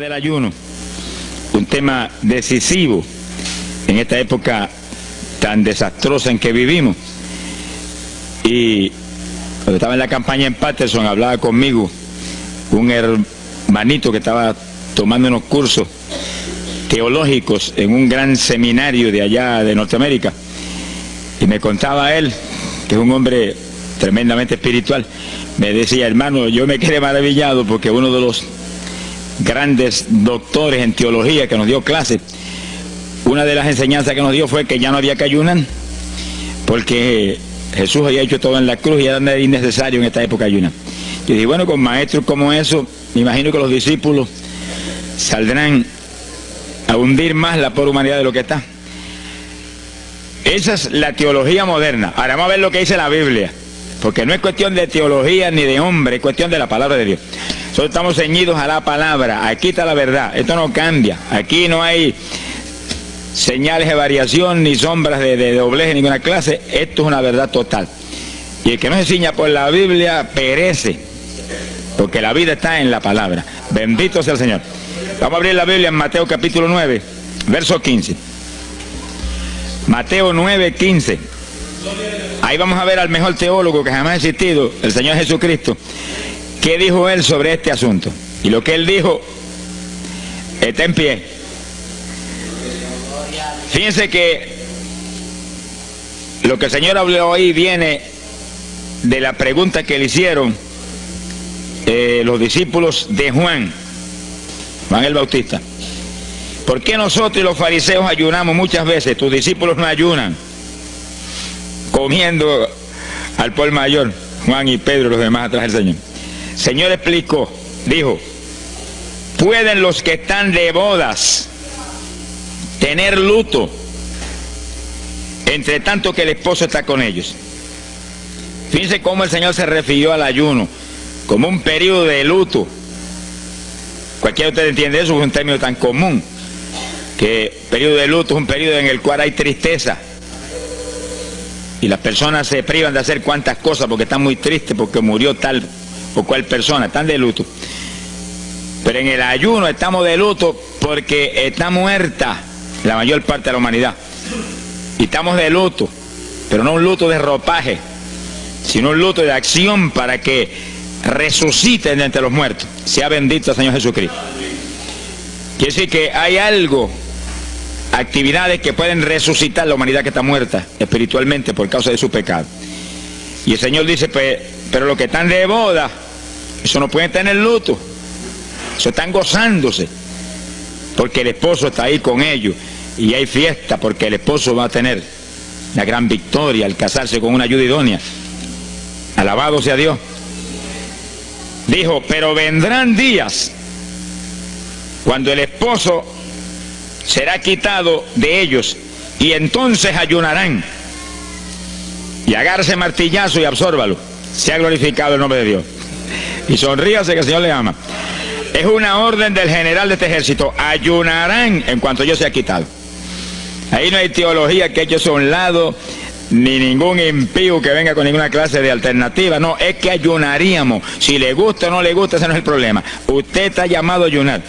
Del ayuno, un tema decisivo en esta época tan desastrosa en que vivimos. Y cuando estaba en la campaña en Patterson, hablaba conmigo un hermanito que estaba tomando unos cursos teológicos en un gran seminario de allá de Norteamérica, y me contaba él, que es un hombre tremendamente espiritual, me decía: hermano, yo me quedé maravillado porque uno de los grandes doctores en teología que nos dio clases, una de las enseñanzas que nos dio fue que ya no había que ayunar, porque Jesús había hecho todo en la cruz y era innecesario en esta época ayunar. Yo dije, bueno, con maestros como eso, me imagino que los discípulos saldrán a hundir más la pobre humanidad de lo que está. Esa es la teología moderna. Ahora vamos a ver lo que dice la Biblia, porque no es cuestión de teología ni de hombre, es cuestión de la palabra de Dios. Nosotros estamos ceñidos a la palabra, aquí está la verdad, esto no cambia, aquí no hay señales de variación ni sombras de doblez de ninguna clase, esto es una verdad total. Y el que no se ciña por la Biblia perece, porque la vida está en la palabra. Bendito sea el Señor. Vamos a abrir la Biblia en Mateo capítulo 9, verso 15. Mateo 9, 15. Ahí vamos a ver al mejor teólogo que jamás ha existido, el Señor Jesucristo. ¿Qué dijo él sobre este asunto? Y lo que él dijo está en pie. Fíjense que lo que el Señor habló ahí viene de la pregunta que le hicieron los discípulos de Juan el Bautista. ¿Por qué nosotros y los fariseos ayunamos muchas veces? Tus discípulos no ayunan, comiendo al por mayor, Juan y Pedro y los demás atrás del Señor. El Señor explicó, dijo: ¿pueden los que están de bodas tener luto entre tanto que el esposo está con ellos? Fíjense cómo el Señor se refirió al ayuno como un periodo de luto. Cualquiera de ustedes entiende eso, es un término tan común, que periodo de luto es un periodo en el cual hay tristeza y las personas se privan de hacer cuantas cosas porque están muy tristes porque murió tal o cual persona, están de luto. Pero en el ayuno estamos de luto porque está muerta la mayor parte de la humanidad, y estamos de luto, pero no un luto de ropaje, sino un luto de acción para que resuciten de entre los muertos. Sea bendito el Señor Jesucristo. Quiere decir que hay algo, actividades que pueden resucitar la humanidad que está muerta espiritualmente por causa de su pecado. Y el Señor dice, pero los que están de boda, eso no pueden tener luto, eso están gozándose, porque el esposo está ahí con ellos, y hay fiesta porque el esposo va a tener la gran victoria al casarse con una ayuda idónea. Alabado sea Dios. Dijo, pero vendrán días cuando el esposo será quitado de ellos, y entonces ayunarán. Y agárrese martillazo y absórbalo. Sea glorificado el nombre de Dios. Y sonríase que el Señor le ama. Es una orden del general de este ejército: ayunarán en cuanto yo sea quitado. Ahí no hay teología que eche eso a un lado, ni ningún impío que venga con ninguna clase de alternativa. No, es que ayunaríamos. Si le gusta o no le gusta, ese no es el problema. Usted está llamado a ayunar.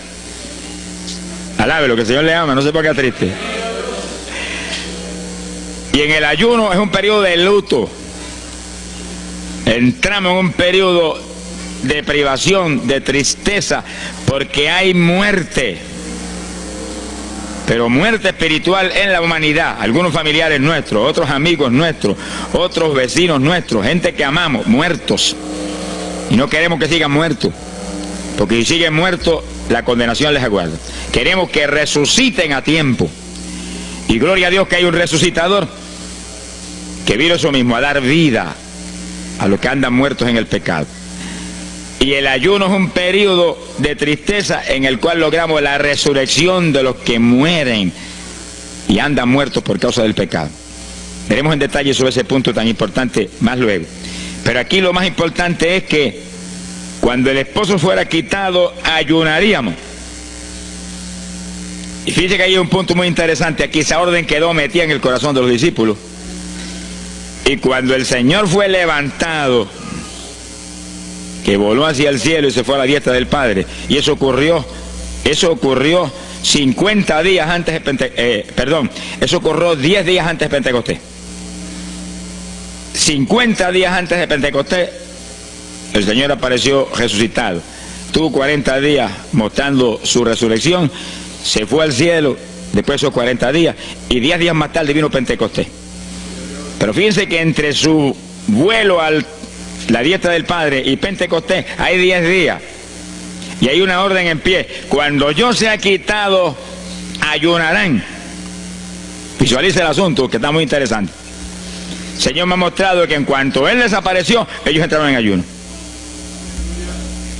Alabe lo que el Señor le ama, no se ponga triste. Y en el ayuno es un periodo de luto. Entramos en un periodo de privación, de tristeza, porque hay muerte. Pero muerte espiritual en la humanidad. Algunos familiares nuestros, otros amigos nuestros, otros vecinos nuestros, gente que amamos, muertos. Y no queremos que sigan muertos, porque si siguen muertos, la condenación les aguarda. Queremos que resuciten a tiempo. Y gloria a Dios que hay un resucitador que vino eso mismo, a dar vida a los que andan muertos en el pecado. Y el ayuno es un periodo de tristeza en el cual logramos la resurrección de los que mueren y andan muertos por causa del pecado. Veremos en detalle sobre ese punto tan importante más luego. Pero aquí lo más importante es que cuando el esposo fuera quitado, ayunaríamos. Y fíjense que hay un punto muy interesante. Aquí esa orden quedó metida en el corazón de los discípulos. Y cuando el Señor fue levantado, que voló hacia el cielo y se fue a la diestra del Padre, y eso ocurrió Eso ocurrió 50 días antes de eso ocurrió 10 días antes de Pentecostés. 50 días antes de Pentecostés, el Señor apareció resucitado. Tuvo 40 días mostrando su resurrección, se fue al cielo después de esos 40 días, y 10 días más tarde vino Pentecostés. Pero fíjense que entre su vuelo a la diestra del Padre y Pentecostés hay 10 días. Y hay una orden en pie: cuando yo sea quitado, ayunarán. Visualice el asunto, que está muy interesante. El Señor me ha mostrado que en cuanto Él desapareció, ellos entraron en ayuno.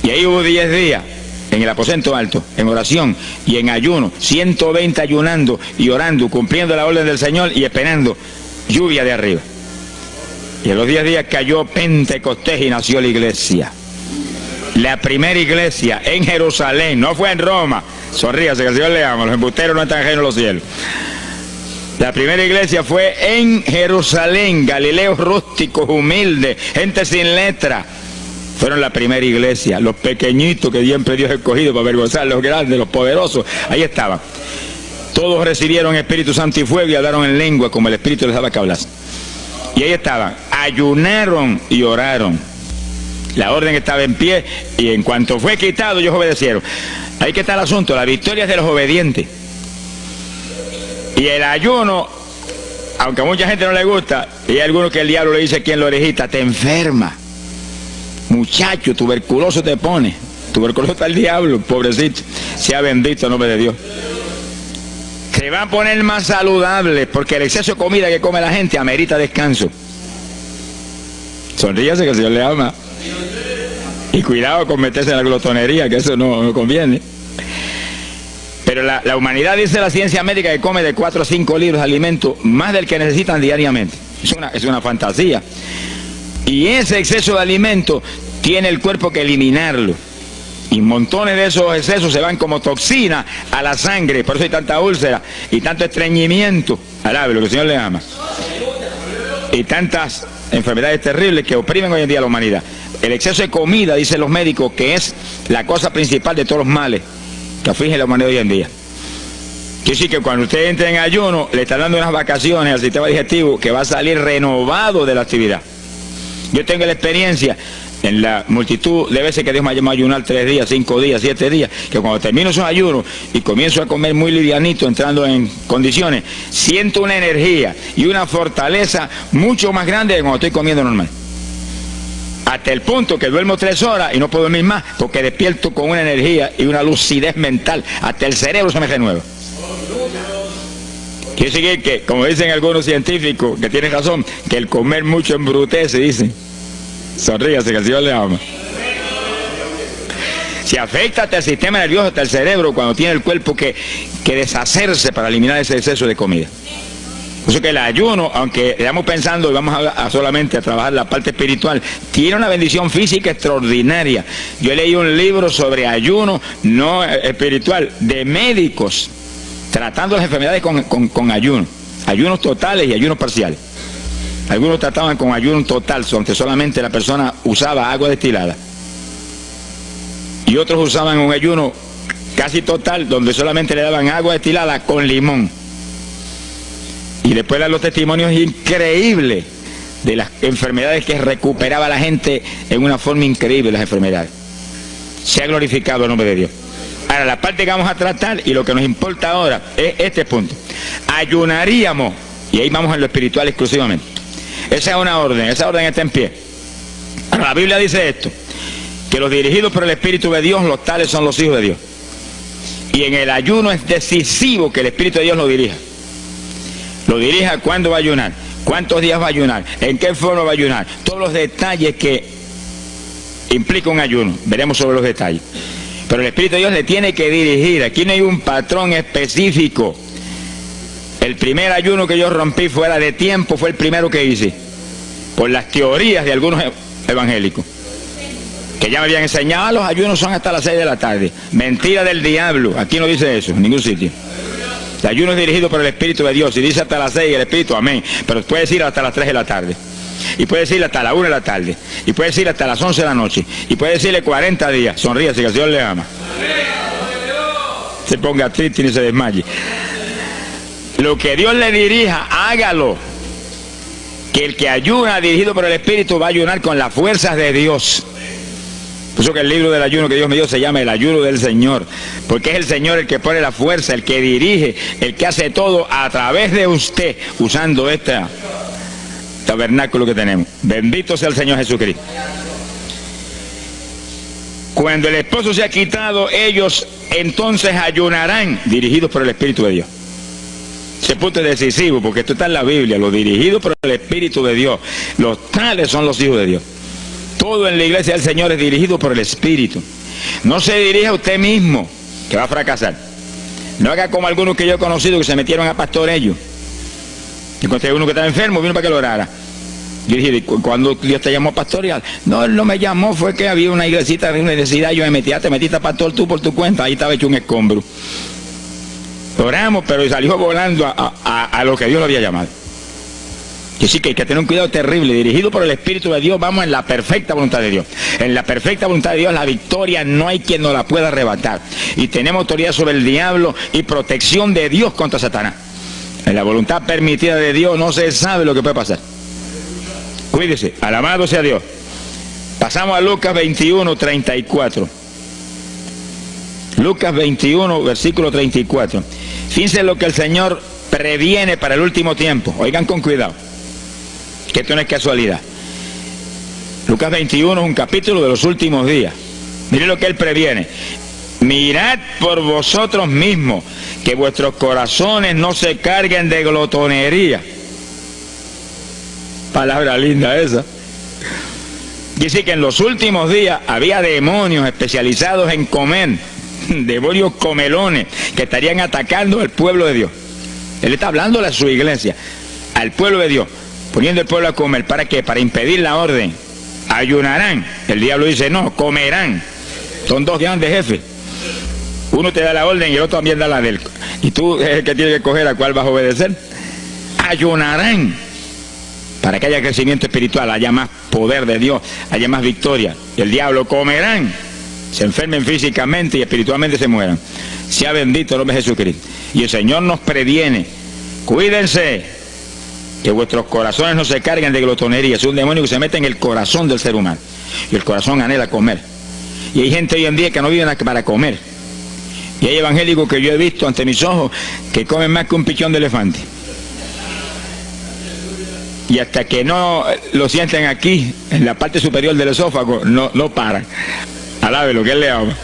Y ahí hubo 10 días en el aposento alto, en oración y en ayuno, 120 ayunando y orando, cumpliendo la orden del Señor y esperando lluvia de arriba. Y en los 10 días cayó Pentecostés y nació la iglesia. La primera iglesia en Jerusalén, no fue en Roma. Sonríase, que el Señor le ama, los embusteros no están ajenos a los cielos. La primera iglesia fue en Jerusalén, galileos rústicos, humildes, gente sin letra. Fueron la primera iglesia, los pequeñitos que siempre Dios ha escogido para avergonzar a los grandes, los poderosos, ahí estaban. Todos recibieron Espíritu Santo y fuego y hablaron en lengua como el Espíritu les daba que hablasen. Y ahí estaban, ayunaron y oraron. La orden estaba en pie y en cuanto fue quitado ellos obedecieron. Ahí que está el asunto, la victoria es de los obedientes. Y el ayuno, aunque a mucha gente no le gusta, y hay algunos que el diablo le dice aquí en la orejita: te enferma. Muchacho, tuberculoso te pone. Tuberculoso está el diablo, pobrecito. Sea bendito el nombre de Dios. Se va a poner más saludable porque el exceso de comida que come la gente amerita descanso. Sonríase, que el Señor le ama. Y cuidado con meterse en la glotonería, que eso no conviene. Pero la humanidad, dice la ciencia médica, que come de 4 a 5 libros de alimento, más del que necesitan diariamente. Es una fantasía. Y ese exceso de alimento tiene el cuerpo que eliminarlo. Y montones de esos excesos se van como toxina a la sangre. Por eso hay tanta úlcera y tanto estreñimiento. Alabe lo que el Señor le ama. Y tantas enfermedades terribles que oprimen hoy en día a la humanidad. El exceso de comida, dicen los médicos, que es la cosa principal de todos los males que afligen a la humanidad hoy en día. Quiere decir que cuando usted entre en ayuno, le está dando unas vacaciones al sistema digestivo que va a salir renovado de la actividad. Yo tengo la experiencia en la multitud de veces que Dios me ha llamado a ayunar 3 días, 5 días, 7 días, que cuando termino esos ayunos y comienzo a comer muy livianito, entrando en condiciones, siento una energía y una fortaleza mucho más grande que cuando estoy comiendo normal. Hasta el punto que duermo 3 horas y no puedo dormir más, porque despierto con una energía y una lucidez mental. Hasta el cerebro se me renueva. Quiere decir que, como dicen algunos científicos, que tienen razón, que el comer mucho embrutece, dicen. Sonríase, que el Señor le ama. Se afecta hasta el sistema nervioso, hasta el cerebro, cuando tiene el cuerpo que deshacerse para eliminar ese exceso de comida. Por eso que el ayuno, aunque estamos pensando y vamos solamente a trabajar la parte espiritual, tiene una bendición física extraordinaria. Yo leí un libro sobre ayuno no espiritual, de médicos, tratando las enfermedades con ayuno. Ayunos totales y ayunos parciales. Algunos trataban con ayuno total, donde solamente la persona usaba agua destilada. Y otros usaban un ayuno casi total, donde solamente le daban agua destilada con limón. Y después dan los testimonios increíbles de las enfermedades que recuperaba la gente en una forma increíble, las enfermedades. Se ha glorificado el nombre de Dios. Ahora, la parte que vamos a tratar y lo que nos importa ahora es este punto. Ayunaríamos, y ahí vamos en lo espiritual exclusivamente. Esa es una orden, esa orden está en pie. Ahora, la Biblia dice esto, que los dirigidos por el Espíritu de Dios, los tales son los hijos de Dios. Y en el ayuno es decisivo que el Espíritu de Dios lo dirija. Lo dirija cuándo va a ayunar, cuántos días va a ayunar, en qué forma va a ayunar, todos los detalles que implica un ayuno, veremos sobre los detalles. Pero el Espíritu de Dios le tiene que dirigir, aquí no hay un patrón específico. El primer ayuno que yo rompí fuera de tiempo fue el primero que hice, por las teorías de algunos evangélicos, que ya me habían enseñado, los ayunos son hasta las 6 de la tarde. Mentira del diablo, aquí no dice eso, en ningún sitio. El ayuno es dirigido por el Espíritu de Dios, y dice hasta las 6 el Espíritu, amén, pero puede decir hasta las 3 de la tarde, y puede decirle hasta la 1 de la tarde, y puede decirle hasta las 11 de la noche, y puede decirle 40 días, sonríase que el Señor le ama. se ponga triste ni se desmaye. Lo que Dios le dirija, hágalo. Que el que ayuna dirigido por el Espíritu va a ayunar con las fuerzas de Dios. Por eso que el libro del ayuno que Dios me dio se llama el ayuno del Señor, porque es el Señor el que pone la fuerza, el que dirige, el que hace todo a través de usted, usando este tabernáculo que tenemos. Bendito sea el Señor Jesucristo. Cuando el esposo se ha quitado, ellos entonces ayunarán, dirigidos por el Espíritu de Dios. Ese punto es decisivo, porque esto está en la Biblia, los dirigidos por el Espíritu de Dios. Los tales son los hijos de Dios. Todo en la iglesia del Señor es dirigido por el Espíritu. No se dirija a usted mismo, que va a fracasar. No haga como algunos que yo he conocido que se metieron a pastor ellos. Encontré uno que estaba enfermo, vino para que lo orara. Yo dije, ¿cuándo Dios te llamó pastoreal? No, él no me llamó, fue que había una iglesita de una necesidad, yo me metí, te metiste a pastor tú por tu cuenta, ahí estaba hecho un escombro. Oramos, pero salió volando a lo que Dios lo había llamado. Y sí que hay que tener un cuidado terrible, dirigido por el Espíritu de Dios, vamos en la perfecta voluntad de Dios. En la perfecta voluntad de Dios la victoria no hay quien nos la pueda arrebatar. Y tenemos autoridad sobre el diablo y protección de Dios contra Satanás. En la voluntad permitida de Dios no se sabe lo que puede pasar. Cuídese, alabado sea Dios. Pasamos a Lucas 21, 34. Lucas 21, versículo 34. Fíjense lo que el Señor previene para el último tiempo. Oigan con cuidado, que esto no es casualidad. Lucas 21 es un capítulo de los últimos días. Miren lo que Él previene. Mirad por vosotros mismos, que vuestros corazones no se carguen de glotonería. Palabra linda esa. Dice que en los últimos días había demonios especializados en comer, demonios comelones, que estarían atacando al pueblo de Dios. Él está hablando a su iglesia, al pueblo de Dios, poniendo el pueblo a comer. ¿Para qué? Para impedir la orden. Ayunarán. El diablo dice, no, comerán. Son dos grandes jefes. Uno te da la orden y el otro también da la del. Y tú es el que tiene que escoger a cuál vas a obedecer. Ayunarán. Para que haya crecimiento espiritual, haya más poder de Dios, haya más victoria. Y el diablo comerán. Se enfermen físicamente y espiritualmente se mueran. Sea bendito el nombre de Jesucristo. Y el Señor nos previene. Cuídense, que vuestros corazones no se carguen de glotonería. Es un demonio que se mete en el corazón del ser humano. Y el corazón anhela comer. Y hay gente hoy en día que no vive para comer. Y hay evangélicos que yo he visto ante mis ojos que comen más que un pichón de elefante. Y hasta que no lo sienten aquí, en la parte superior del esófago, no paran. Alabe lo que Él le ama.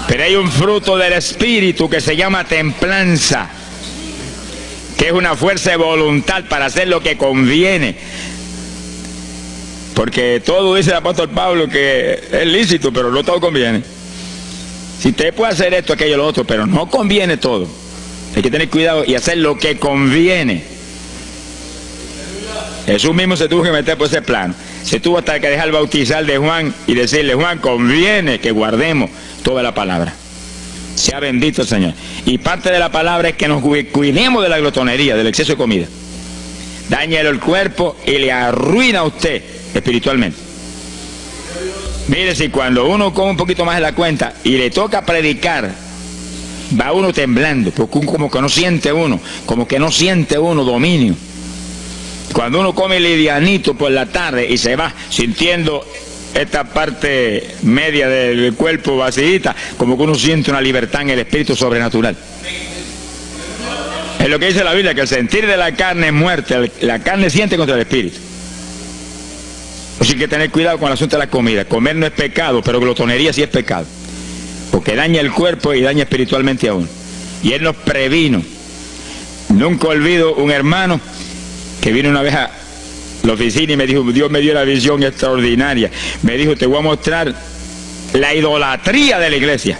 Pero hay un fruto del Espíritu que se llama templanza, que es una fuerza de voluntad para hacer lo que conviene. Porque todo dice el apóstol Pablo que es lícito, pero no todo conviene. Si usted puede hacer esto, aquello, lo otro, pero no conviene todo. Hay que tener cuidado y hacer lo que conviene. Jesús mismo se tuvo que meter por ese plano. Se tuvo hasta que dejar bautizar de Juan y decirle, Juan, conviene que guardemos toda la palabra. Sea bendito el Señor. Y parte de la palabra es que nos cuidemos de la glotonería, del exceso de comida. Dáñelo el cuerpo y le arruina a usted espiritualmente. Mire, si cuando uno come un poquito más de la cuenta y le toca predicar, va uno temblando, porque como que no siente uno dominio. Cuando uno come livianito por la tarde y se va sintiendo esta parte media del cuerpo vacíita, como que uno siente una libertad en el espíritu sobrenatural. Es lo que dice la Biblia, que el sentir de la carne es muerte, la carne siente contra el espíritu. Así que hay que tener cuidado con el asunto de la comida. Comer no es pecado, pero glotonería sí es pecado, porque daña el cuerpo y daña espiritualmente a uno. Y Él nos previno. Nunca olvido un hermano que vino una vez a la oficina y me dijo, Dios me dio una visión extraordinaria. Me dijo, te voy a mostrar la idolatría de la iglesia.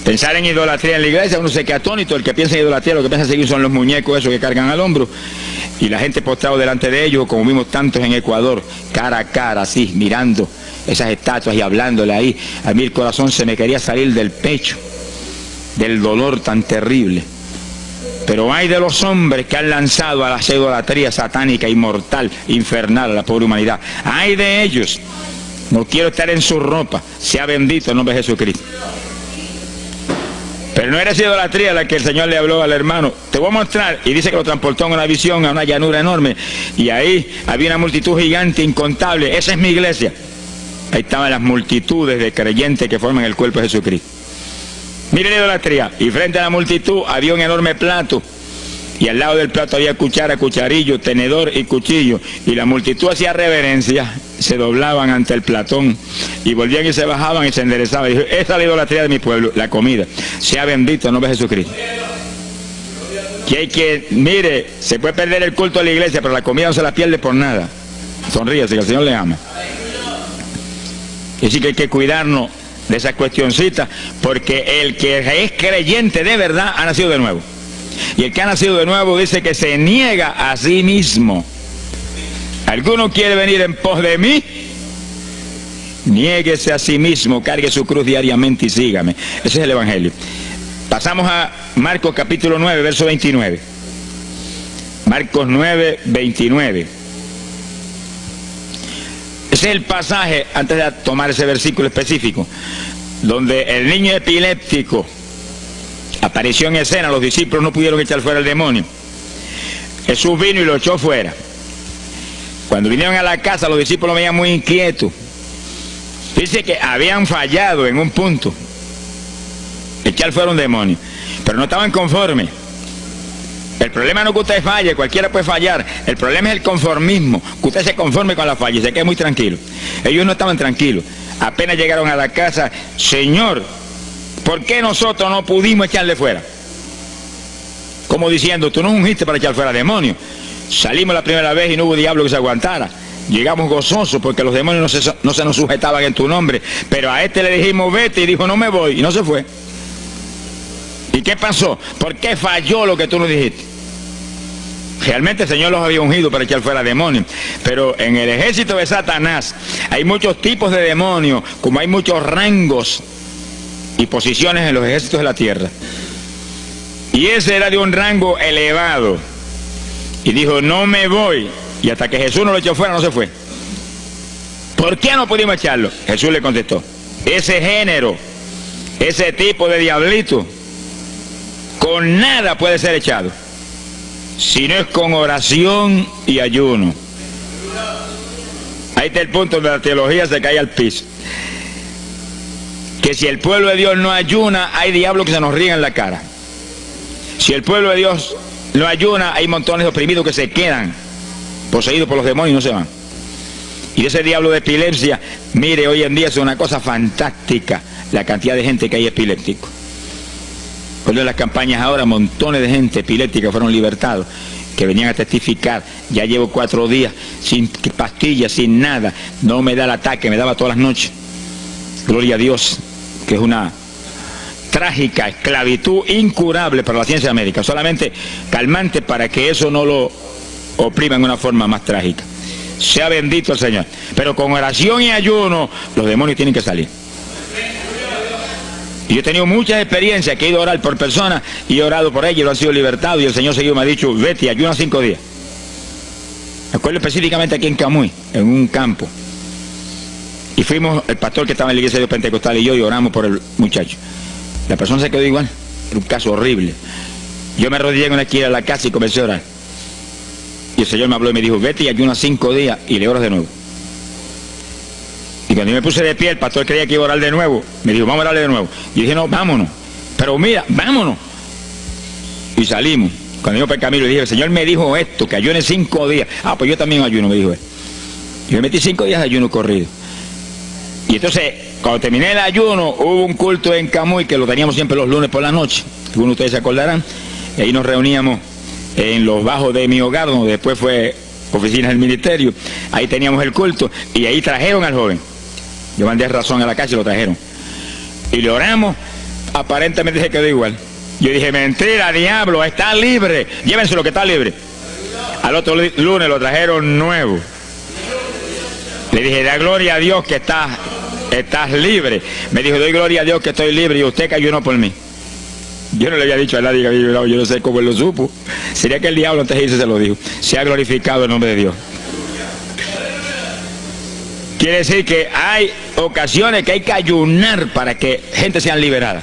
Pensar en idolatría en la iglesia, uno se queda atónito. El que piensa en idolatría, lo que piensa seguir son los muñecos esos que cargan al hombro. Y la gente postrado delante de ellos, como vimos tantos en Ecuador, cara a cara, así, mirando esas estatuas y hablándole ahí. A mí el corazón se me quería salir del pecho, del dolor tan terrible. Pero hay de los hombres que han lanzado a la idolatría satánica, inmortal, infernal a la pobre humanidad. Hay de ellos. No quiero estar en su ropa. Sea bendito el nombre de Jesucristo. Pero no era esa idolatría la que el Señor le habló al hermano. Te voy a mostrar. Y dice que lo transportó en una visión a una llanura enorme. Y ahí había una multitud gigante, incontable. Esa es mi iglesia. Ahí estaban las multitudes de creyentes que forman el cuerpo de Jesucristo. Mire la idolatría. Y frente a la multitud había un enorme plato. Y al lado del plato había cuchara, cucharillo, tenedor y cuchillo. Y la multitud hacía reverencia, se doblaban ante el platón y volvían y se bajaban y se enderezaban. Y dijo, esa es la idolatría de mi pueblo, la comida. Sea bendito el nombre de Jesucristo. Mire, se puede perder el culto de la iglesia, pero la comida no se la pierde por nada. Sonríase, que el Señor le ama. Y así que hay que cuidarnos de esas cuestioncitas, porque el que es creyente de verdad ha nacido de nuevo. Y el que ha nacido de nuevo dice que se niega a sí mismo. ¿Alguno quiere venir en pos de mí? Niéguese a sí mismo, cargue su cruz diariamente y sígame. Ese es el Evangelio. Pasamos a Marcos capítulo 9, verso 29. Marcos 9, 29. Ese es el pasaje, antes de tomar ese versículo específico, donde el niño epiléptico apareció en escena. Los discípulos no pudieron echar fuera el demonio. Jesús vino y lo echó fuera. Cuando vinieron a la casa, los discípulos lo veían muy inquietos. Dice que habían fallado en un punto, echar fuera un demonio, pero no estaban conformes. El problema no es que usted falle, cualquiera puede fallar. El problema es el conformismo, que usted se conforme con la falla y se quede muy tranquilo. Ellos no estaban tranquilos. Apenas llegaron a la casa, Señor, ¿por qué nosotros no pudimos echarle fuera? Como diciendo, tú nos ungiste para echar fuera demonios. Salimos la primera vez y no hubo diablo que se aguantara. Llegamos gozosos porque los demonios no se nos sujetaban en tu nombre. Pero a este le dijimos, vete, y dijo, no me voy, y no se fue. ¿Y qué pasó? ¿Por qué falló lo que tú nos dijiste? Realmente el Señor los había ungido para echar fuera demonios. Pero en el ejército de Satanás hay muchos tipos de demonios, como hay muchos rangos y posiciones en los ejércitos de la tierra. Y ese era de un rango elevado. Y dijo, no me voy. Y hasta que Jesús no lo echó fuera, no se fue. ¿Por qué no pudimos echarlo? Jesús le contestó, ese género, ese tipo de diablito, con nada puede ser echado, si no es con oración y ayuno. Ahí está el punto donde la teología se cae al piso. Que si el pueblo de Dios no ayuna, hay diablos que se nos ríen en la cara. Si el pueblo de Dios no ayuna, hay montones de oprimidos que se quedan poseídos por los demonios y no se van. Y ese diablo de epilepsia, mire, hoy en día es una cosa fantástica la cantidad de gente que hay epiléptico. Cuando en las campañas ahora, montones de gente epiléptica fueron libertados, que venían a testificar, ya llevo 4 días sin pastillas, sin nada, no me da el ataque, me daba todas las noches. Gloria a Dios, que es una trágica esclavitud incurable para la ciencia médica, solamente calmante para que eso no lo oprima en una forma más trágica. Sea bendito el Señor. Pero con oración y ayuno, los demonios tienen que salir. Y yo he tenido muchas experiencias que he ido a orar por personas y he orado por ellos y lo han sido libertados, y el Señor seguido me ha dicho, vete, ayuna 5 días. Me acuerdo específicamente aquí en Camuy, en un campo. Y fuimos, el pastor que estaba en la iglesia de Pentecostal y yo, y oramos por el muchacho. La persona se quedó igual, era un caso horrible. Yo me arrodillé en una esquina de la casa y comencé a orar. Y el Señor me habló y me dijo, vete y ayuna 5 días y le oras de nuevo. Y cuando yo me puse de pie, el pastor creía que iba a orar de nuevo. Me dijo, vamos a orarle de nuevo. Y yo dije, no, vámonos. Pero mira, vámonos. Y salimos. Cuando yo por el camino le dije, el Señor me dijo esto, que ayune 5 días. Ah, pues yo también ayuno, me dijo él. Yo me metí 5 días de ayuno corrido. Y entonces, cuando terminé el ayuno, hubo un culto en Camuy, que lo teníamos siempre los lunes por la noche. Algunos de ustedes se acordarán. Y ahí nos reuníamos en los bajos de mi hogar, donde después fue oficinas del ministerio. Ahí teníamos el culto y ahí trajeron al joven. Yo mandé razón a la casa y lo trajeron. Y le oramos, aparentemente se quedó igual. Yo dije, mentira, diablo, está libre. Llévense lo que está libre. Al otro lunes lo trajeron nuevo. Le dije, da gloria a Dios que estás libre. Me dijo, doy gloria a Dios que estoy libre y usted que ayunó por mí. Yo no le había dicho a nadie que había ayunado, yo no sé cómo él lo supo. Sería que el diablo antes de irse se lo dijo. Se ha glorificado el nombre de Dios. Quiere decir que hay ocasiones que hay que ayunar para que gente sea liberada.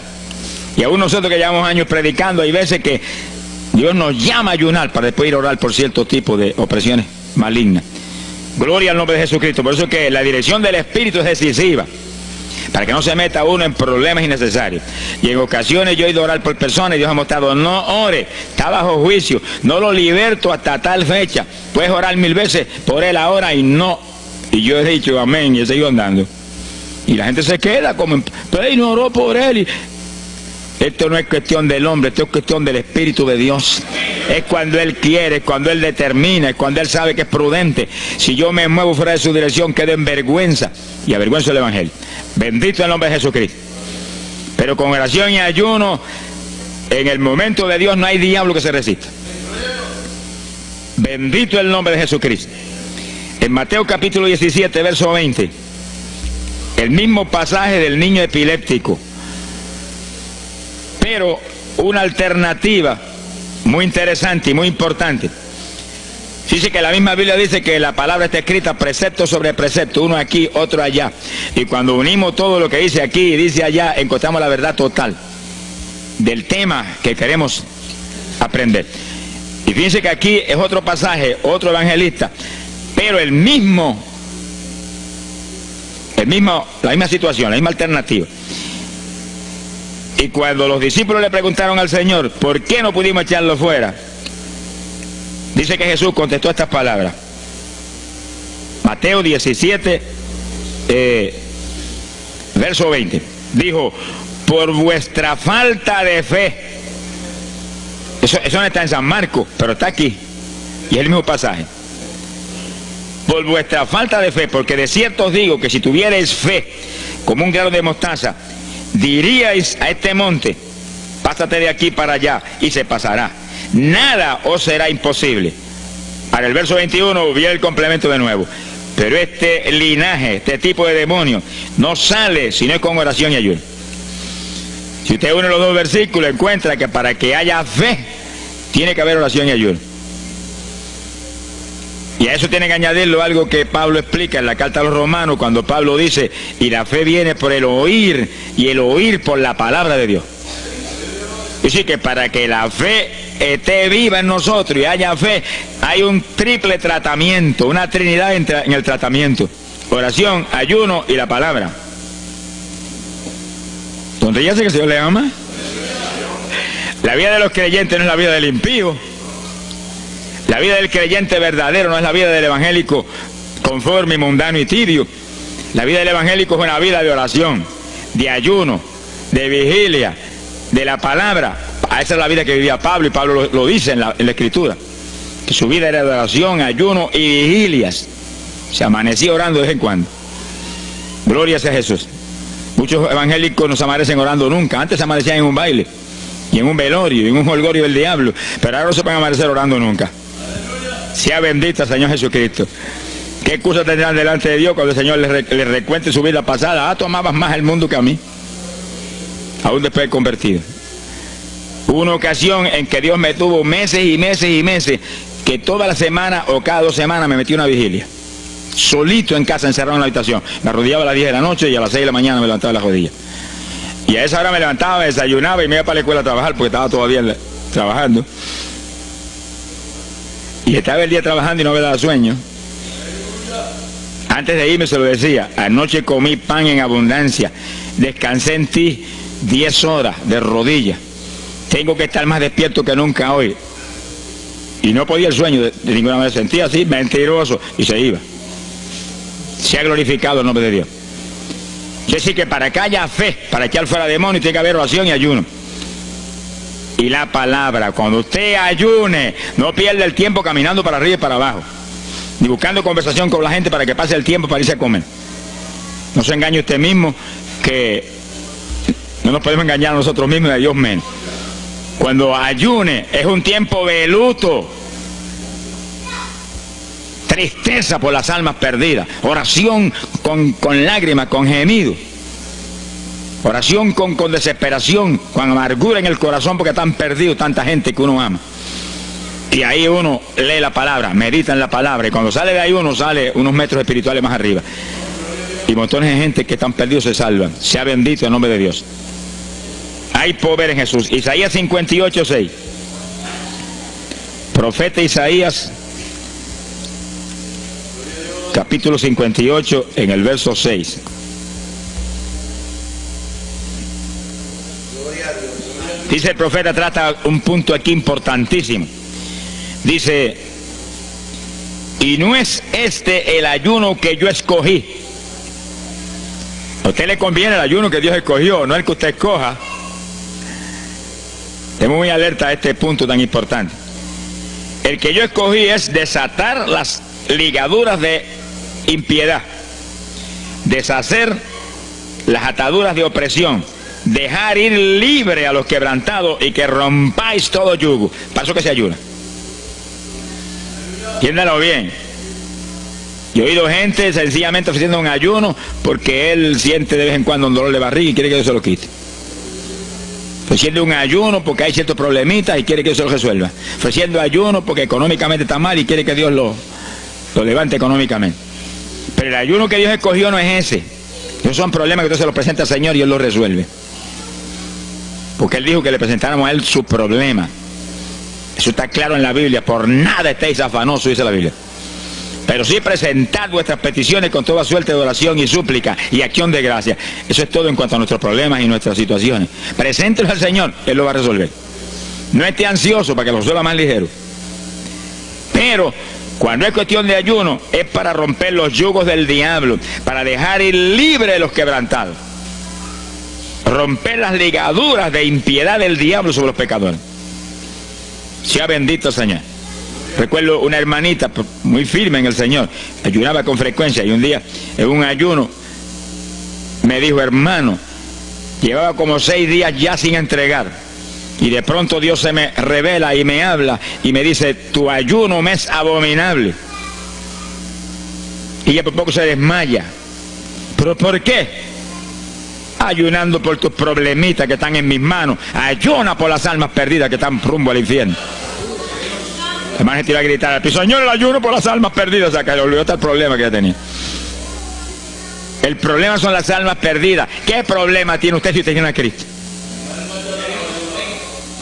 Y aún nosotros que llevamos años predicando, hay veces que Dios nos llama a ayunar para después ir a orar por cierto tipo de opresiones malignas. Gloria al nombre de Jesucristo. Por eso es que la dirección del Espíritu es decisiva, para que no se meta uno en problemas innecesarios. Y en ocasiones yo he ido a orar por personas y Dios ha mostrado: no ore, está bajo juicio, no lo liberto hasta tal fecha. Puedes orar 1000 veces por él ahora y no. Y yo he dicho amén y he seguido andando. Y la gente se queda como, pero él no oró por él. Y esto no es cuestión del hombre, esto es cuestión del Espíritu de Dios. Es cuando Él quiere, es cuando Él determina, es cuando Él sabe que es prudente. Si yo me muevo fuera de su dirección, quedo en vergüenza y avergüenzo el Evangelio. Bendito el nombre de Jesucristo. Pero con oración y ayuno, en el momento de Dios no hay diablo que se resista. Bendito el nombre de Jesucristo. En Mateo capítulo 17, verso 20, el mismo pasaje del niño epiléptico, pero una alternativa muy interesante y muy importante. Dice que la misma Biblia dice que la palabra está escrita precepto sobre precepto, uno aquí, otro allá. Y cuando unimos todo lo que dice aquí y dice allá, encontramos la verdad total del tema que queremos aprender. Y fíjense que aquí es otro pasaje, otro evangelista, pero la misma situación, la misma alternativa. Y cuando los discípulos le preguntaron al Señor, ¿por qué no pudimos echarlo fuera? Dice que Jesús contestó estas palabras. Mateo 17, verso 20. Dijo: por vuestra falta de fe. Eso no está en San Marcos, pero está aquí. Y es el mismo pasaje. Por vuestra falta de fe, porque de cierto os digo que si tuvierais fe como un grano de mostaza, diríais a este monte: pásate de aquí para allá, y se pasará. Nada os será imposible. Para el verso 21 viene el complemento de nuevo. Pero este linaje, este tipo de demonio, no sale si no es con oración y ayuno. Si usted une los dos versículos, encuentra que para que haya fe, tiene que haber oración y ayuno. Y a eso tiene que añadirlo algo que Pablo explica en la carta a los Romanos, cuando Pablo dice: y la fe viene por el oír, y el oír por la palabra de Dios. Y sí, que para que la fe esté viva en nosotros y haya fe, hay un triple tratamiento, una trinidad en el tratamiento: oración, ayuno y la palabra. ¿Dónde ya sé que el Señor le ama? La vida de los creyentes no es la vida del impío. La vida del creyente verdadero no es la vida del evangélico conforme, mundano y tibio. La vida del evangélico es una vida de oración, de ayuno, de vigilia, de la palabra. Esa es la vida que vivía Pablo, y Pablo lo dice en la Escritura, que su vida era de oración, ayuno y vigilias. Se amanecía orando de vez en cuando. Gloria sea Jesús. Muchos evangélicos no se amanecen orando nunca. Antes se amanecían en un baile, y en un velorio, y en un holgorio del diablo, pero ahora no se pueden amanecer orando nunca. Sea bendito el Señor Jesucristo. ¿Qué excusa tendrán delante de Dios cuando el Señor les recuente su vida pasada? Ah, tú amabas más el mundo que a mí, aún después de convertido. Hubo una ocasión en que Dios me tuvo meses y meses y meses, que toda la semana o cada 2 semanas me metí una vigilia, solito en casa, encerrado en la habitación. Me arrodillaba a las 10 de la noche y a las 6 de la mañana me levantaba de las rodillas. Y a esa hora me levantaba, me desayunaba y me iba para la escuela a trabajar, porque estaba todavía trabajando. Y estaba el día trabajando y no me daba sueño. Antes de irme se lo decía: anoche comí pan en abundancia, descansé en ti 10 horas de rodillas, tengo que estar más despierto que nunca hoy. Y no podía el sueño de ninguna manera, sentía así, mentiroso, y se iba. Se ha glorificado el nombre de Dios. Es decir, que para que haya fe, para echar fuera demonios, tiene que haber oración y ayuno. Y la palabra, cuando usted ayune, no pierda el tiempo caminando para arriba y para abajo, ni buscando conversación con la gente para que pase el tiempo para irse a comer. No se engañe usted mismo, que no nos podemos engañar a nosotros mismos y a Dios menos. Cuando ayune es un tiempo de luto, tristeza por las almas perdidas, oración con lágrimas, con gemidos, oración con desesperación, con amargura en el corazón porque están perdidos tanta gente que uno ama. Y ahí uno lee la palabra, medita en la palabra, y cuando sale de ahí uno sale unos metros espirituales más arriba. Y montones de gente que están perdidos se salvan. Sea bendito el nombre de Dios. Hay poder en Jesús. Isaías 58:6. Profeta Isaías, capítulo 58, en el verso 6. Dice el profeta, trata un punto aquí importantísimo. Dice, y no es este el ayuno que yo escogí. A usted le conviene el ayuno que Dios escogió, no el que usted escoja. Estemos muy alerta a este punto tan importante. El que yo escogí es desatar las ligaduras de impiedad, deshacer las ataduras de opresión, dejar ir libre a los quebrantados y que rompáis todo yugo. Para eso que se ayuna. Entiéndalo bien. Yo he oído gente sencillamente ofreciendo un ayuno porque él siente de vez en cuando un dolor de barriga y quiere que Dios se lo quite. Ofreciendo un ayuno porque hay ciertos problemitas y quiere que Dios se lo resuelva. Ofreciendo ayuno porque económicamente está mal y quiere que Dios lo levante económicamente. Pero el ayuno que Dios escogió no es ese. Esos son problemas que Dios se los presenta al Señor y Él los resuelve. Porque Él dijo que le presentáramos a Él su problema. Eso está claro en la Biblia. Por nada estéis afanosos, dice la Biblia. Pero sí presentad vuestras peticiones con toda suerte de oración y súplica y acción de gracia. Eso es todo en cuanto a nuestros problemas y nuestras situaciones. Preséntelos al Señor, Él lo va a resolver. No esté ansioso para que lo resuelva más ligero. Pero cuando es cuestión de ayuno, es para romper los yugos del diablo, para dejar ir libre a los quebrantados. Romper las ligaduras de impiedad del diablo sobre los pecadores. Sea bendito el Señor. Recuerdo una hermanita muy firme en el Señor, ayunaba con frecuencia y un día en un ayuno me dijo, hermano, llevaba como 6 días ya sin entregar y de pronto Dios se me revela y me habla y me dice, tu ayuno me es abominable. Y ella por poco se desmaya. ¿Pero por qué? Ayunando por tus problemitas que están en mis manos. Ayuna por las almas perdidas que están rumbo al infierno. Además gente iba a gritar al piso, Señor, el ayuno por las almas perdidas. O sea, que le olvidó hasta el problema que ella tenía. El problema son las almas perdidas. ¿Qué problema tiene usted si usted tiene a Cristo?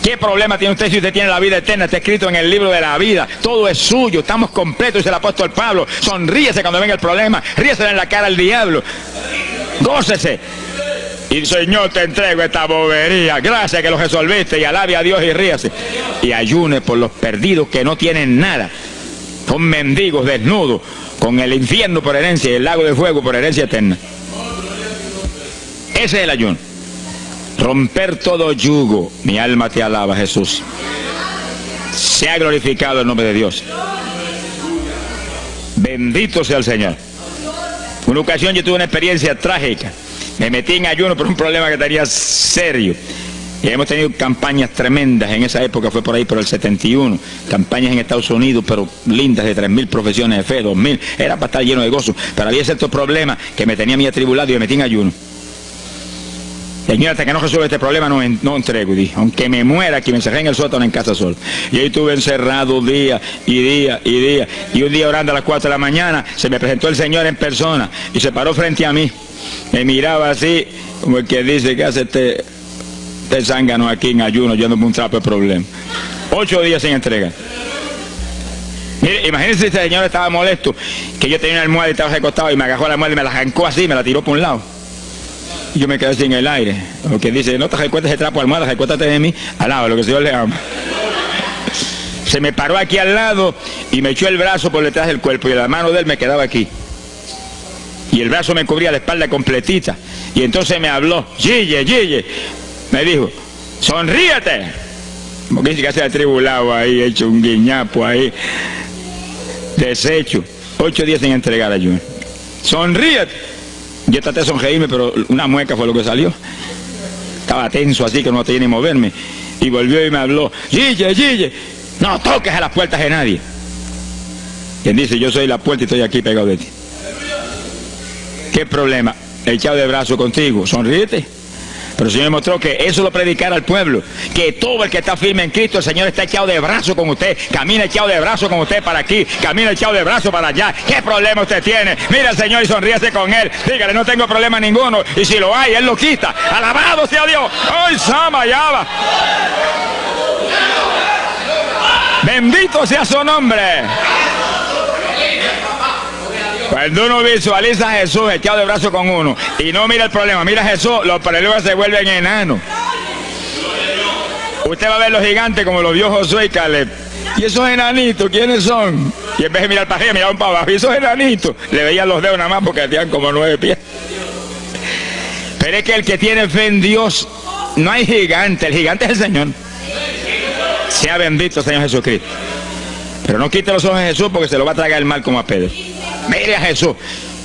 ¿Qué problema tiene usted si usted tiene la vida eterna? Está escrito en el libro de la vida. Todo es suyo, estamos completos, dice el apóstol Pablo. Sonríese cuando venga el problema, ríese en la cara al diablo. Gócese. Y Señor, te entrego esta bobería. Gracias que lo resolviste y alabe a Dios y ríase. Y ayune por los perdidos que no tienen nada. Son mendigos desnudos, con el infierno por herencia y el lago de fuego por herencia eterna. Ese es el ayuno. Romper todo yugo. Mi alma te alaba, Jesús. Sea glorificado el nombre de Dios. Bendito sea el Señor. Una ocasión yo tuve una experiencia trágica. Me metí en ayuno por un problema que tenía serio. Y hemos tenido campañas tremendas. En esa época fue por ahí por el 71. Campañas en Estados Unidos, pero lindas, de 3.000 profesiones de fe, 2.000. Era para estar lleno de gozo. Pero había ciertos problemas que me tenía a mí atribulado y me metí en ayuno. Señor, hasta que no resuelva este problema no entrego. Y dije, aunque me muera aquí, me encerré en el sótano en casa solo. Y ahí estuve encerrado día y día y día. Y un día orando a las 4 de la mañana, se me presentó el Señor en persona y se paró frente a mí. Me miraba así, como el que dice, ¿qué hace este zángano aquí en ayuno? Yo ando por un trapo de problema. 8 días sin entregar. Mire, imagínense si este señor estaba molesto, que yo tenía una almohada y estaba recostado y me agarró la almohada y me la arrancó así, me la tiró por un lado. Y yo me quedé así en el aire. Lo que dice, no te recuestes ese trapo de almohada, recuéstate de mí, al lado, lo que el Señor le ama. Se me paró aquí al lado y me echó el brazo por detrás del cuerpo y la mano de él me quedaba aquí. Y el brazo me cubría la espalda completita. Y entonces me habló, Gille, me dijo, sonríete. Como que dice que se ha atribulado ahí, hecho un guiñapo ahí, deshecho. 8 días sin entregar ayuno. Sonríete. Yo traté de sonreírme, pero una mueca fue lo que salió. Estaba tenso así que no tenía ni moverme. Y volvió y me habló, Gille, no toques a las puertas de nadie. Quien dice, yo soy la puerta y estoy aquí pegado de ti. ¿Qué problema? Echado de brazo contigo, sonríete. Pero el Señor me mostró que eso lo predicara al pueblo, que todo el que está firme en Cristo, el Señor está echado de brazo con usted, camina echado de brazo con usted para aquí, camina echado de brazo para allá. ¿Qué problema usted tiene? Mira al Señor y sonríese con Él, dígale, no tengo problema ninguno, y si lo hay, Él lo quita. Alabado sea Dios. ¡Ay, Sama, ya va! Bendito sea su nombre. Cuando uno visualiza a Jesús echado de brazo con uno y no mira el problema, mira a Jesús, los problemas se vuelven enanos. Usted va a ver los gigantes como los vio Josué y Caleb. ¿Y esos enanitos quiénes son? Y en vez de mirar para arriba, miraban para abajo. ¿Y esos enanitos? Le veían los dedos nada más porque tenían como 9 pies. Pero es que el que tiene fe en Dios, no hay gigante, el gigante es el Señor. Sea bendito Señor Jesucristo. Pero no quite los ojos de Jesús porque se lo va a tragar el mal como a Pedro. Mire a Jesús,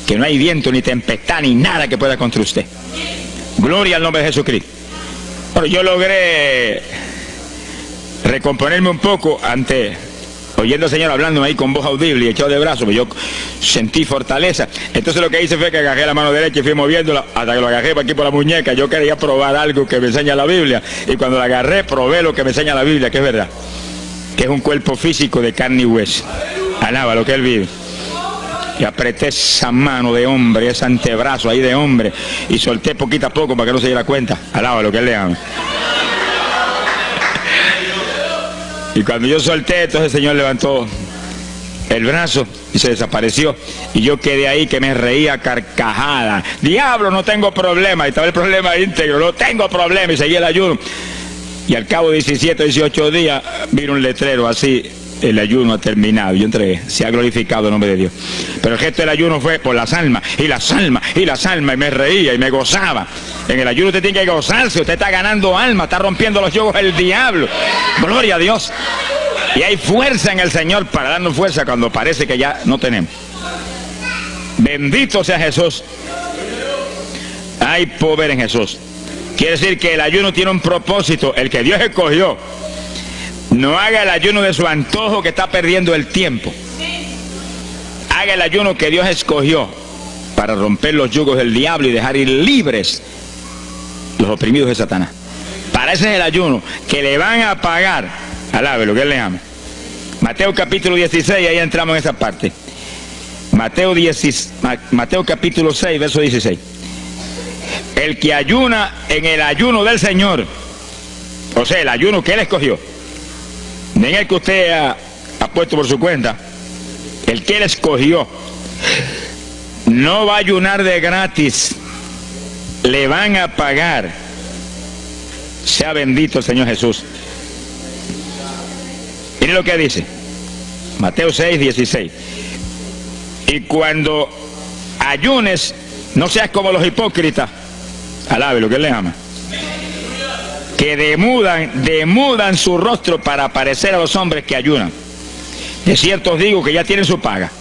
que no hay viento, ni tempestad, ni nada que pueda contra usted. Gloria al nombre de Jesucristo. Bueno, yo logré recomponerme un poco oyendo al Señor hablándome ahí con voz audible y echado de brazos, yo sentí fortaleza. Entonces lo que hice fue que agarré la mano derecha y fui moviéndola hasta que lo agarré por aquí por la muñeca. Yo quería probar algo que me enseña la Biblia, y cuando la agarré probé lo que me enseña la Biblia, que es verdad, que es un cuerpo físico de carne y hueso. Alaba lo que Él vive. Y apreté esa mano de hombre, ese antebrazo ahí de hombre, y solté poquito a poco para que no se diera cuenta. Alaba lo que Él le ama. Y cuando yo solté, entonces el Señor levantó el brazo y se desapareció. Y yo quedé ahí que me reía carcajada. Diablo, no tengo problema. Y estaba el problema íntegro, no tengo problema. Y seguí el ayuno. Y al cabo de 17, 18 días, vino un letrero así: el ayuno ha terminado. Yo entregué, se ha glorificado el nombre de Dios. Pero el gesto del ayuno fue por las almas, y las almas, y las almas, y me reía y me gozaba. En el ayuno usted tiene que gozarse, usted está ganando alma, está rompiendo los yugos del diablo. Gloria a Dios. Y hay fuerza en el Señor para darnos fuerza cuando parece que ya no tenemos. Bendito sea Jesús. Hay poder en Jesús. Quiere decir que el ayuno tiene un propósito, el que Dios escogió. No haga el ayuno de su antojo, que está perdiendo el tiempo. Haga el ayuno que Dios escogió para romper los yugos del diablo y dejar ir libres los oprimidos de Satanás. Para ese es el ayuno que le van a pagar. Alabe lo que Él le ama. Mateo capítulo 16, ahí entramos en esa parte. Mateo capítulo 6, verso 16. El que ayuna en el ayuno del Señor, o sea, el ayuno que Él escogió, no en el que usted ha puesto por su cuenta, el que Él escogió, no va a ayunar de gratis, le van a pagar. Sea bendito el Señor Jesús. Mire lo que dice Mateo 6, 16. Y cuando ayunes, no seas como los hipócritas. Alabe lo que Él le ama, que demudan su rostro para parecer a los hombres que ayunan. De cierto os digo que ya tienen su paga.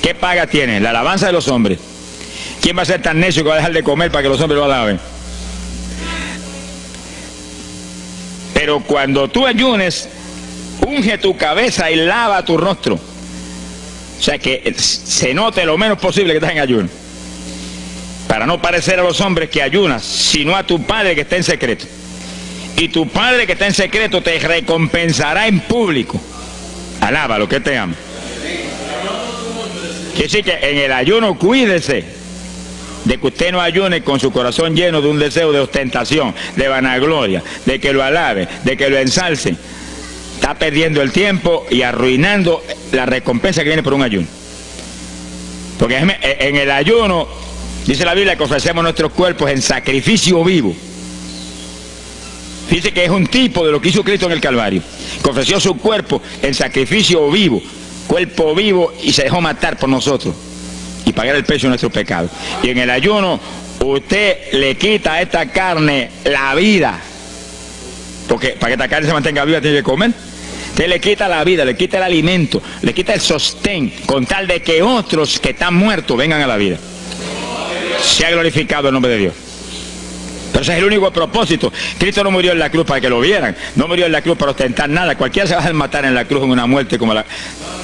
¿Qué paga tienen? La alabanza de los hombres. ¿Quién va a ser tan necio que va a dejar de comer para que los hombres lo alaben? Pero cuando tú ayunes, unge tu cabeza y lava tu rostro. O sea, que se note lo menos posible que estás en ayuno, para no parecer a los hombres que ayunas, sino a tu Padre que está en secreto. Y tu Padre que está en secreto te recompensará en público. Alaba lo que te ama. Quiere decir que en el ayuno cuídese de que usted no ayune con su corazón lleno de un deseo de ostentación, de vanagloria, de que lo alabe, de que lo ensalce. Está perdiendo el tiempo y arruinando la recompensa que viene por un ayuno. Porque en el ayuno dice la Biblia que ofrecemos nuestros cuerpos en sacrificio vivo. Dice que es un tipo de lo que hizo Cristo en el Calvario, que ofreció su cuerpo en sacrificio vivo, cuerpo vivo, y se dejó matar por nosotros y pagar el precio de nuestro pecado. Y en el ayuno usted le quita a esta carne la vida, porque para que esta carne se mantenga viva tiene que comer. Usted le quita la vida, le quita el alimento, le quita el sostén, con tal de que otros que están muertos vengan a la vida. Se ha glorificado el nombre de Dios. Pero ese es el único propósito. Cristo no murió en la cruz para que lo vieran, no murió en la cruz para ostentar nada. Cualquiera se va a matar en la cruz en una muerte como la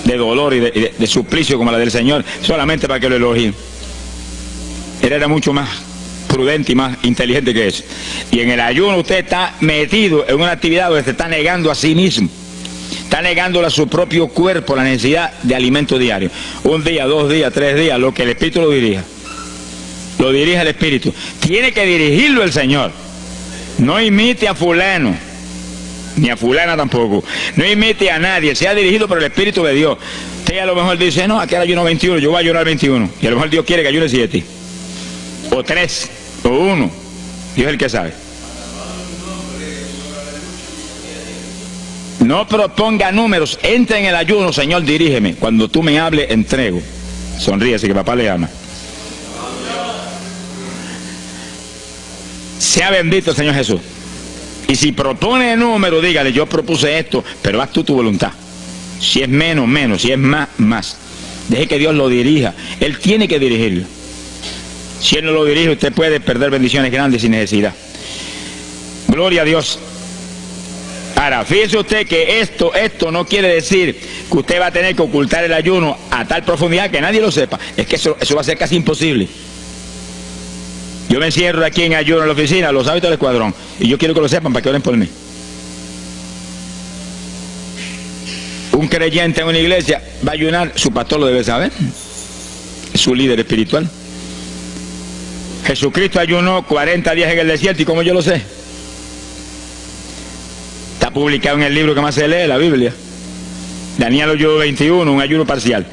de dolor y de suplicio como la del Señor, solamente para que lo elogien. Él era mucho más prudente y más inteligente que eso. Y en el ayuno usted está metido en una actividad donde se está negando a sí mismo. Está negándole a su propio cuerpo la necesidad de alimento diario. Un día, 2 días, 3 días, lo que el Espíritu lo dirija. Lo dirige el Espíritu. Tiene que dirigirlo el Señor. No imite a fulano, ni a fulana tampoco. No imite a nadie, sea dirigido por el Espíritu de Dios. Usted a lo mejor dice, no, aquel ayuno 21, yo voy a ayunar 21. Y a lo mejor Dios quiere que ayune 7. O 3, o 1. Dios es el que sabe. No proponga números, entre en el ayuno, Señor, dirígeme. Cuando tú me hables, entrego. Sonríese que papá le ama. Sea bendito el Señor Jesús. Y si propone número, dígale, yo propuse esto, pero haz tú tu voluntad. Si es menos, menos, si es más, más. Deje que Dios lo dirija. Él tiene que dirigirlo. Si Él no lo dirige, usted puede perder bendiciones grandes sin necesidad. Gloria a Dios. Ahora, fíjese usted que esto no quiere decir que usted va a tener que ocultar el ayuno a tal profundidad que nadie lo sepa. Es que eso va a ser casi imposible. Yo me encierro aquí en ayuno en la oficina, los hábitos del escuadrón, y yo quiero que lo sepan para que oren por mí. Un creyente en una iglesia va a ayunar, su pastor lo debe saber, es su líder espiritual. Jesucristo ayunó 40 días en el desierto, ¿y cómo yo lo sé? Está publicado en el libro que más se lee, la Biblia. Daniel ayunó 21, un ayuno parcial.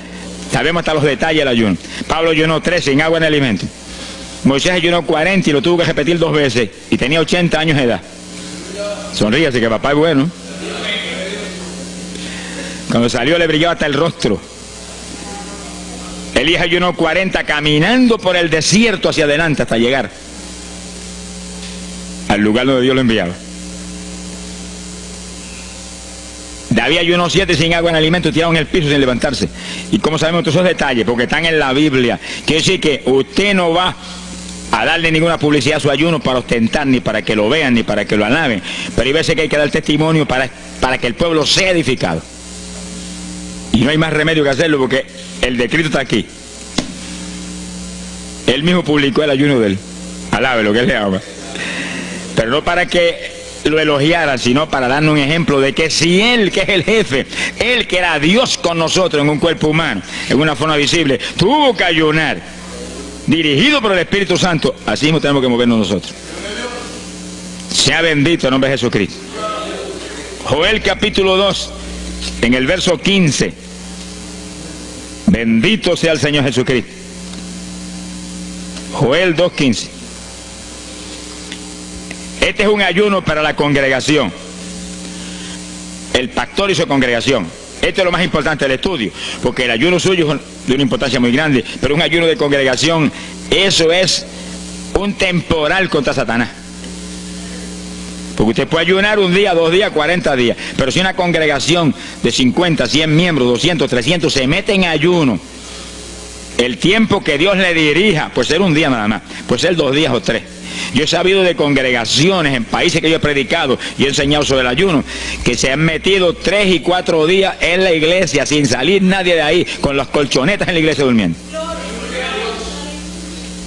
Sabemos hasta los detalles del ayuno. Pablo ayunó 3 sin agua ni alimento. Moisés ayunó 40 y lo tuvo que repetir 2 veces. Y tenía 80 años de edad. Sonríase que papá es bueno. Cuando salió le brillaba hasta el rostro. Elías ayunó 40 caminando por el desierto hacia adelante hasta llegar al lugar donde Dios lo enviaba. David ayunó 7 sin agua en alimento y tirado en el piso sin levantarse. ¿Y cómo sabemos todos esos detalles? Porque están en la Biblia. Quiere decir que usted no va a darle ninguna publicidad a su ayuno para ostentar, ni para que lo vean, ni para que lo alaben. Pero hay veces que hay que dar testimonio para que el pueblo sea edificado. Y no hay más remedio que hacerlo porque el decreto está aquí. Él mismo publicó el ayuno de él. Alabe lo que él le ama. Pero no para que lo elogiaran, sino para darnos un ejemplo de que si Él, que es el jefe, Él que era Dios con nosotros en un cuerpo humano, en una forma visible, tuvo que ayunar, dirigido por el Espíritu Santo, así mismo tenemos que movernos nosotros. Sea bendito el nombre de Jesucristo. Joel capítulo 2, en el verso 15. Bendito sea el Señor Jesucristo. Joel 2:15. Este es un ayuno para la congregación. El pastor y su congregación. Esto es lo más importante del estudio, porque el ayuno suyo es de una importancia muy grande, pero un ayuno de congregación, eso es un temporal contra Satanás. Porque usted puede ayunar 1 día, 2 días, 40 días, pero si una congregación de 50, 100 miembros, 200, 300 se mete en ayuno, el tiempo que Dios le dirija, puede ser 1 día nada más, puede ser 2 días o 3. Yo he sabido de congregaciones en países que yo he predicado y he enseñado sobre el ayuno, que se han metido 3 y 4 días en la iglesia sin salir nadie de ahí, con las colchonetas en la iglesia durmiendo.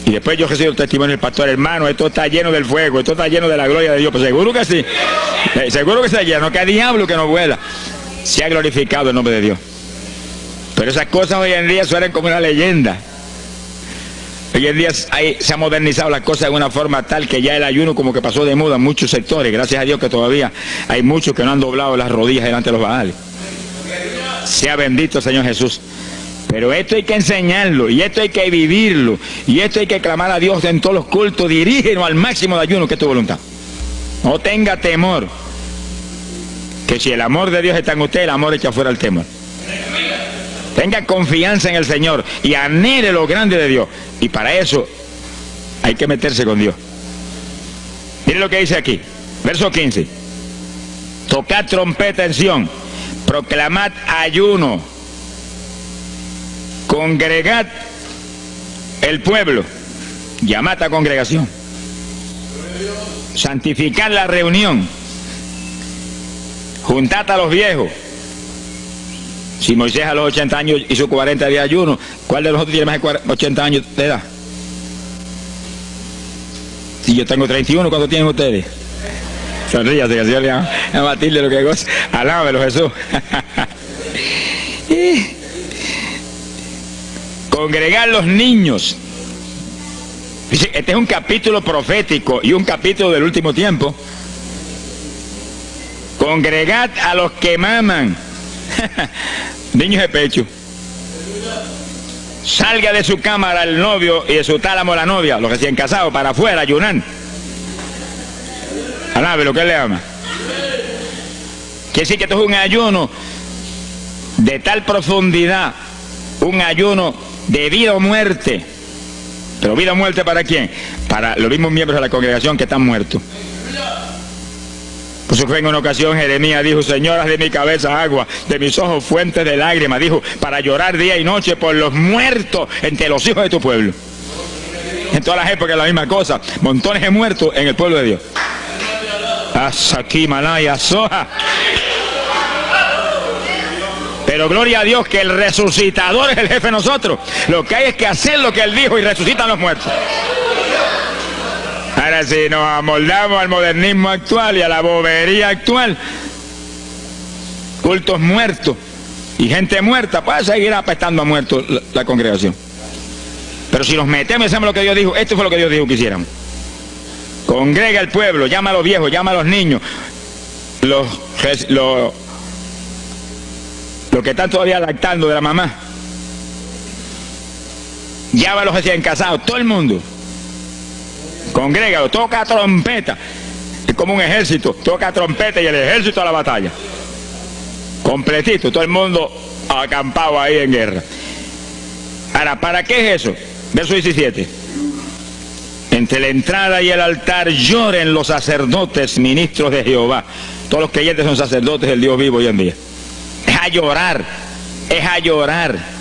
Y después yo recibo el testimonio del pastor, hermano, esto está lleno del fuego, esto está lleno de la gloria de Dios. Pues seguro que sí, seguro que está lleno, que hay diablo que no vuela. Se ha glorificado el nombre de Dios. Pero esas cosas hoy en día suenan como una leyenda. Hoy en día se ha modernizado las cosas de una forma tal que ya el ayuno como que pasó de moda en muchos sectores. Gracias a Dios que todavía hay muchos que no han doblado las rodillas delante de los Baales. Sea bendito el Señor Jesús. Pero esto hay que enseñarlo, y esto hay que vivirlo, y esto hay que clamar a Dios en todos los cultos. Dirígenos al máximo de ayuno, que es tu voluntad. No tenga temor, que si el amor de Dios está en usted, el amor echa fuera el temor. Tenga confianza en el Señor y anhele lo grande de Dios. Y para eso hay que meterse con Dios. Mire lo que dice aquí, verso 15. Tocad trompeta en Sión, proclamad ayuno, congregad el pueblo, llamad a congregación, santificad la reunión, juntad a los viejos. Si Moisés a los 80 años hizo 40 días de ayuno, ¿cuál de nosotros tiene más de 80 años de edad? Si yo tengo 31, ¿cuánto tienen ustedes? Sonríase, que el Señor le va a batirle lo que goza. Alábelo, Jesús. Congregar los niños. Este es un capítulo profético y un capítulo del último tiempo. Congregad a los que maman. Niños de pecho. Salga de su cámara el novio y de su tálamo la novia, los recién casados, para afuera, ayunar. Alabe lo que él le ama. Quiere decir que esto es un ayuno de tal profundidad, un ayuno de vida o muerte. ¿Pero vida o muerte para quién? Para los mismos miembros de la congregación que están muertos. Por eso fue en una ocasión Jeremías dijo: Señor, haz de mi cabeza agua, de mis ojos fuentes de lágrimas, dijo, para llorar día y noche por los muertos entre los hijos de tu pueblo. En todas las épocas la misma cosa, montones de muertos en el pueblo de Dios. Asaki Malaya Soja. Pero gloria a Dios que el resucitador es el jefe de nosotros. Lo que hay es que hacer lo que él dijo y resucitan los muertos. Ahora si nos amoldamos al modernismo actual y a la bobería actual, cultos muertos y gente muerta, pues seguir apestando a muertos la congregación. Pero si nos metemos y hacemos lo que Dios dijo, esto fue lo que Dios dijo que hiciéramos. Congrega al pueblo, llama a los viejos, llama a los niños, los que están todavía lactando de la mamá, llama a los recién casados, todo el mundo. Congrégalo, toca trompeta. Es como un ejército, toca trompeta y el ejército a la batalla. Completito, todo el mundo acampado ahí en guerra. Ahora, ¿para qué es eso? Verso 17. Entre la entrada y el altar lloren los sacerdotes, ministros de Jehová. Todos los creyentes son sacerdotes del Dios vivo hoy en día. Es a llorar, es a llorar.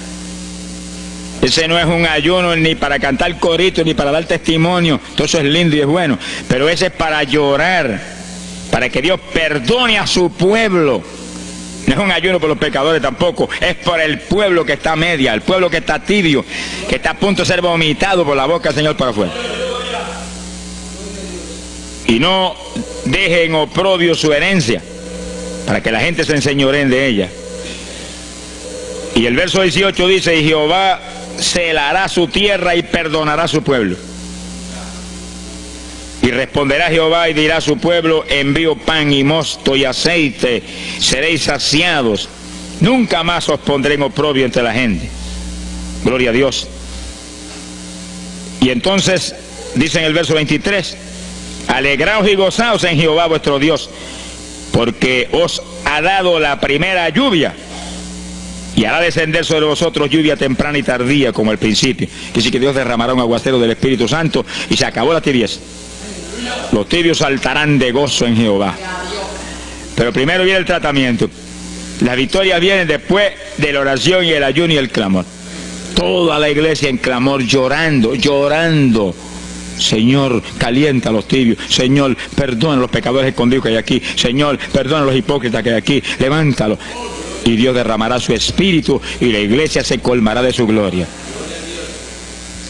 Ese no es un ayuno ni para cantar corito, ni para dar testimonio. Todo eso es lindo y es bueno. Pero ese es para llorar, para que Dios perdone a su pueblo. No es un ayuno por los pecadores tampoco. Es por el pueblo que está a media, el pueblo que está tibio, que está a punto de ser vomitado por la boca del Señor para afuera. Y no dejen oprobio su herencia, para que la gente se enseñoreen de ella. Y el verso 18 dice: y Jehová celará su tierra y perdonará su pueblo. Y responderá Jehová y dirá a su pueblo: envío pan y mosto y aceite, seréis saciados, nunca más os pondré en oprobio entre la gente. Gloria a Dios. Y entonces dice en el verso 23: alegraos y gozaos en Jehová vuestro Dios, porque os ha dado la primera lluvia, y hará descender sobre vosotros lluvia temprana y tardía como al principio. Que sí, que Dios derramará un aguacero del Espíritu Santo y se acabó la tibieza. Los tibios saltarán de gozo en Jehová. Pero primero viene el tratamiento. Las victorias vienen después de la oración y el ayuno y el clamor. Toda la iglesia en clamor, llorando, llorando. Señor, calienta a los tibios. Señor, perdona a los pecadores escondidos que hay aquí. Señor, perdona a los hipócritas que hay aquí. Levántalos. Y Dios derramará su espíritu y la iglesia se colmará de su gloria.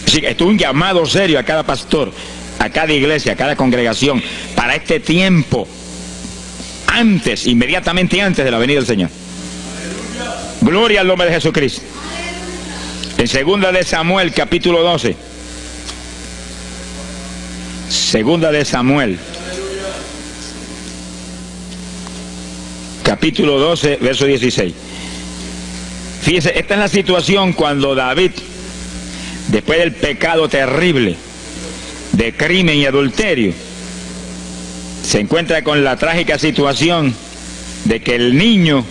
Así que esto es un llamado serio a cada pastor, a cada iglesia, a cada congregación, para este tiempo, antes, inmediatamente antes de la venida del Señor. Gloria al nombre de Jesucristo. En 2 de Samuel, capítulo 12. 2 de Samuel, capítulo 12, verso 16. Fíjese, esta es la situación cuando David, después del pecado terrible de crimen y adulterio, se encuentra con la trágica situación de que el niño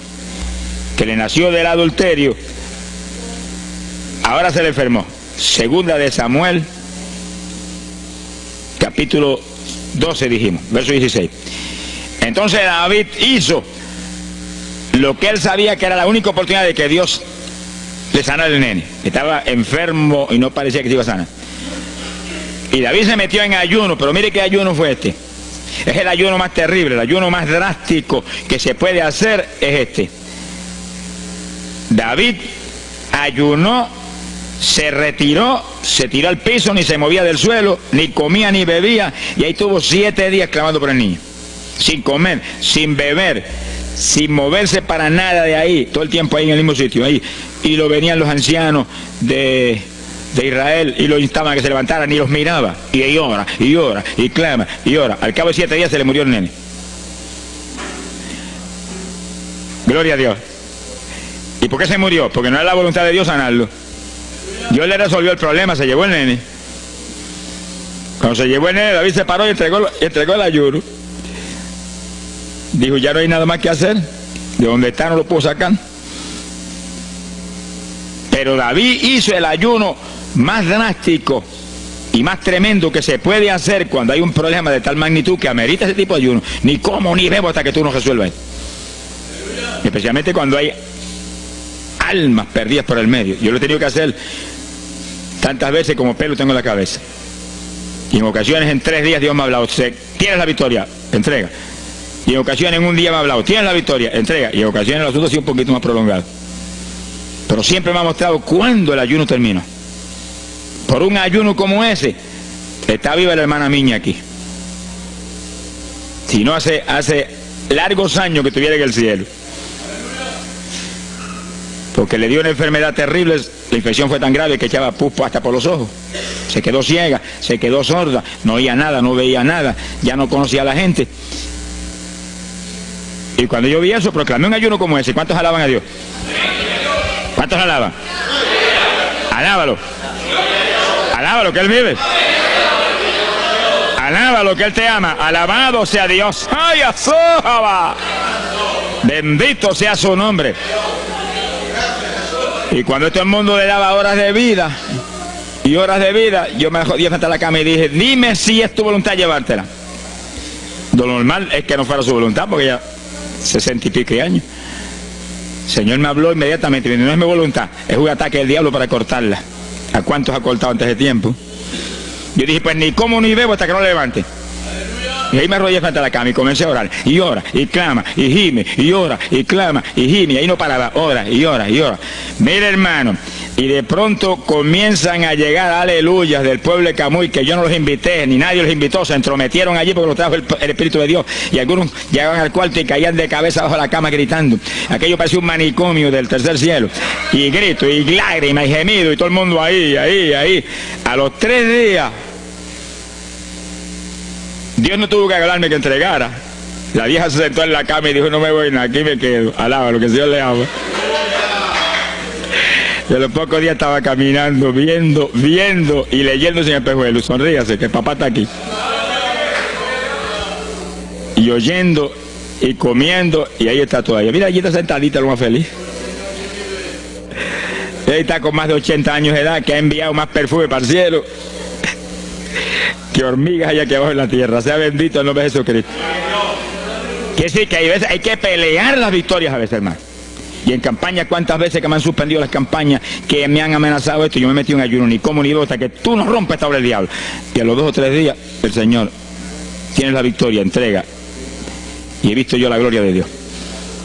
que le nació del adulterio ahora se le enfermó. 2 de Samuel, capítulo 12 dijimos, verso 16. Entonces David hizo lo que él sabía que era la única oportunidad de que Dios le sanara al nene. Estaba enfermo y no parecía que se iba a sanar. Y David se metió en ayuno, pero mire qué ayuno fue este. Es el ayuno más terrible, el ayuno más drástico que se puede hacer es este. David ayunó se retiró, se tiró al piso, ni se movía del suelo, ni comía ni bebía, y ahí tuvo 7 días clamando por el niño, sin comer, sin beber, sin moverse para nada de ahí, todo el tiempo ahí en el mismo sitio, ahí. Y lo venían los ancianos de Israel y lo instaban a que se levantaran, y los miraba, y ora, y ora, y clama, y ora. Al cabo de 7 días se le murió el nene. Gloria a Dios. ¿Y por qué se murió? Porque no era la voluntad de Dios sanarlo. Dios le resolvió el problema, se llevó el nene. Cuando se llevó el nene, David se paró y entregó el ayuno. Dijo, ya no hay nada más que hacer. De donde está no lo puedo sacar. Pero David hizo el ayuno más drástico y más tremendo que se puede hacer cuando hay un problema de tal magnitud que amerita ese tipo de ayuno. Ni como ni bebo hasta que tú no resuelvas. Especialmente cuando hay almas perdidas por el medio. Yo lo he tenido que hacer tantas veces como pelo tengo en la cabeza. Y en ocasiones en 3 días Dios me ha hablado, tienes la victoria, entrega. Y en ocasiones en un día me ha hablado, tienes la victoria, entrega. Y en ocasiones el asunto ha sido un poquito más prolongado. Pero siempre me ha mostrado cuándo el ayuno termina. Por un ayuno como ese, está viva la hermana Miña aquí. Si no, hace largos años que estuviera en el cielo. Porque le dio una enfermedad terrible, la infección fue tan grave que echaba pus hasta por los ojos. Se quedó ciega, se quedó sorda, no oía nada, no veía nada, ya no conocía a la gente. Y cuando yo vi eso, proclamé un ayuno como ese. ¿Cuántos alaban a Dios? ¿Cuántos alaban? Alábalo. Alábalo, que Él vive. Alábalo, que Él te ama. Alabado sea Dios. ¡Ay, azójaba! Bendito sea su nombre. Y cuando todo el mundo le daba horas de vida y horas de vida, yo me jodí frente a la cama y dije, dime si es tu voluntad llevártela. Lo normal es que no fuera su voluntad, porque ya 60 y pico años. El Señor me habló inmediatamente, y no es mi voluntad, es un ataque del diablo para cortarla. ¿A cuántos ha cortado antes de tiempo? Yo dije, pues ni como ni bebo hasta que no lo levante. Y ahí me arrodillé frente a la cama y comencé a orar. Y ora, y clama, y gime, y ora, y clama, y gime. Y ahí no paraba, ora, y ora, y ora. Mira, hermano, y de pronto comienzan a llegar aleluyas del pueblo de Camuy, que yo no los invité, ni nadie los invitó, se entrometieron allí porque los trajo el Espíritu de Dios. Y algunos llegaban al cuarto y caían de cabeza bajo la cama gritando. Aquello parecía un manicomio del tercer cielo. Y grito, y lágrimas, y gemido, y todo el mundo ahí. A los 3 días... Dios no tuvo que hablarme que entregara. La vieja se sentó en la cama y dijo, no me voy, aquí me quedo. Alaba lo que el Señor le ama. Y a los pocos días estaba caminando, viendo y leyendo sin espejuelos. Sonríase, que papá está aquí. Y oyendo y comiendo, y ahí está todavía. Mira, allí está sentadita, lo más feliz. Ella está con más de 80 años de edad, que ha enviado más perfume para el cielo que hormigas hay aquí abajo en la tierra. Sea bendito el nombre de Jesucristo. Quiere decir que hay que pelear las victorias a veces, hermano. Y en campaña, cuántas veces que me han suspendido las campañas, que me han amenazado esto, yo me metí en ayuno, ni como ni bebo hasta que tú no rompes esta obra del diablo. Y a los 2 o 3 días, el Señor tiene la victoria, entrega. Y he visto yo la gloria de Dios.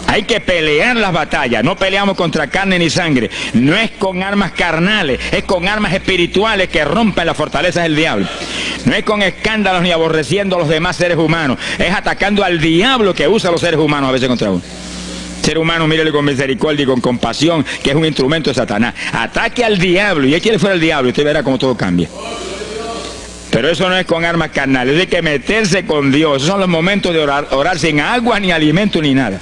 Hay que pelear las batallas, no peleamos contra carne ni sangre, no es con armas carnales, es con armas espirituales que rompen las fortalezas del diablo. No es con escándalos ni aborreciendo a los demás seres humanos, es atacando al diablo que usa a los seres humanos a veces contra uno. Ser humano, mírele con misericordia y con compasión, que es un instrumento de Satanás. Ataque al diablo y échale fuera el diablo y usted verá cómo todo cambia. Pero eso no es con armas carnales, hay que meterse con Dios. Esos son los momentos de orar sin agua, ni alimento, ni nada.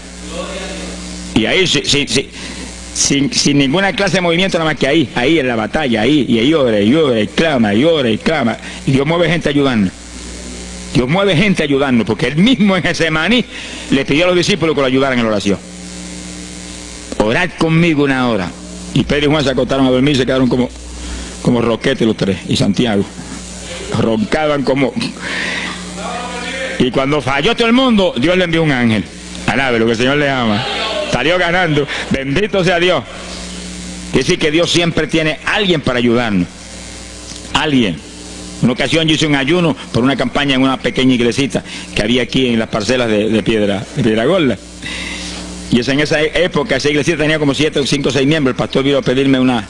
Y ahí, sin ninguna clase de movimiento, nada más que ahí en la batalla, y ahí ora, y clama, y ora, y clama. Y Dios mueve gente ayudando. Dios mueve gente ayudando, porque Él mismo en Getsemaní le pidió a los discípulos que lo ayudaran en la oración. Orad conmigo 1 hora. Y Pedro y Juan se acostaron a dormir, se quedaron como roquetes los 3, y Santiago. Roncaban como... Y cuando falló todo el mundo, Dios le envió un ángel. Alabe lo que el Señor le ama. Salió ganando. Bendito sea Dios. Quiere decir que Dios siempre tiene alguien para ayudarnos. Alguien. Una ocasión yo hice un ayuno por una campaña en una pequeña iglesita que había aquí en las parcelas de Piedra Gorda. Y en esa época esa iglesita tenía como 7, 5 o 6 miembros. El pastor vino a pedirme una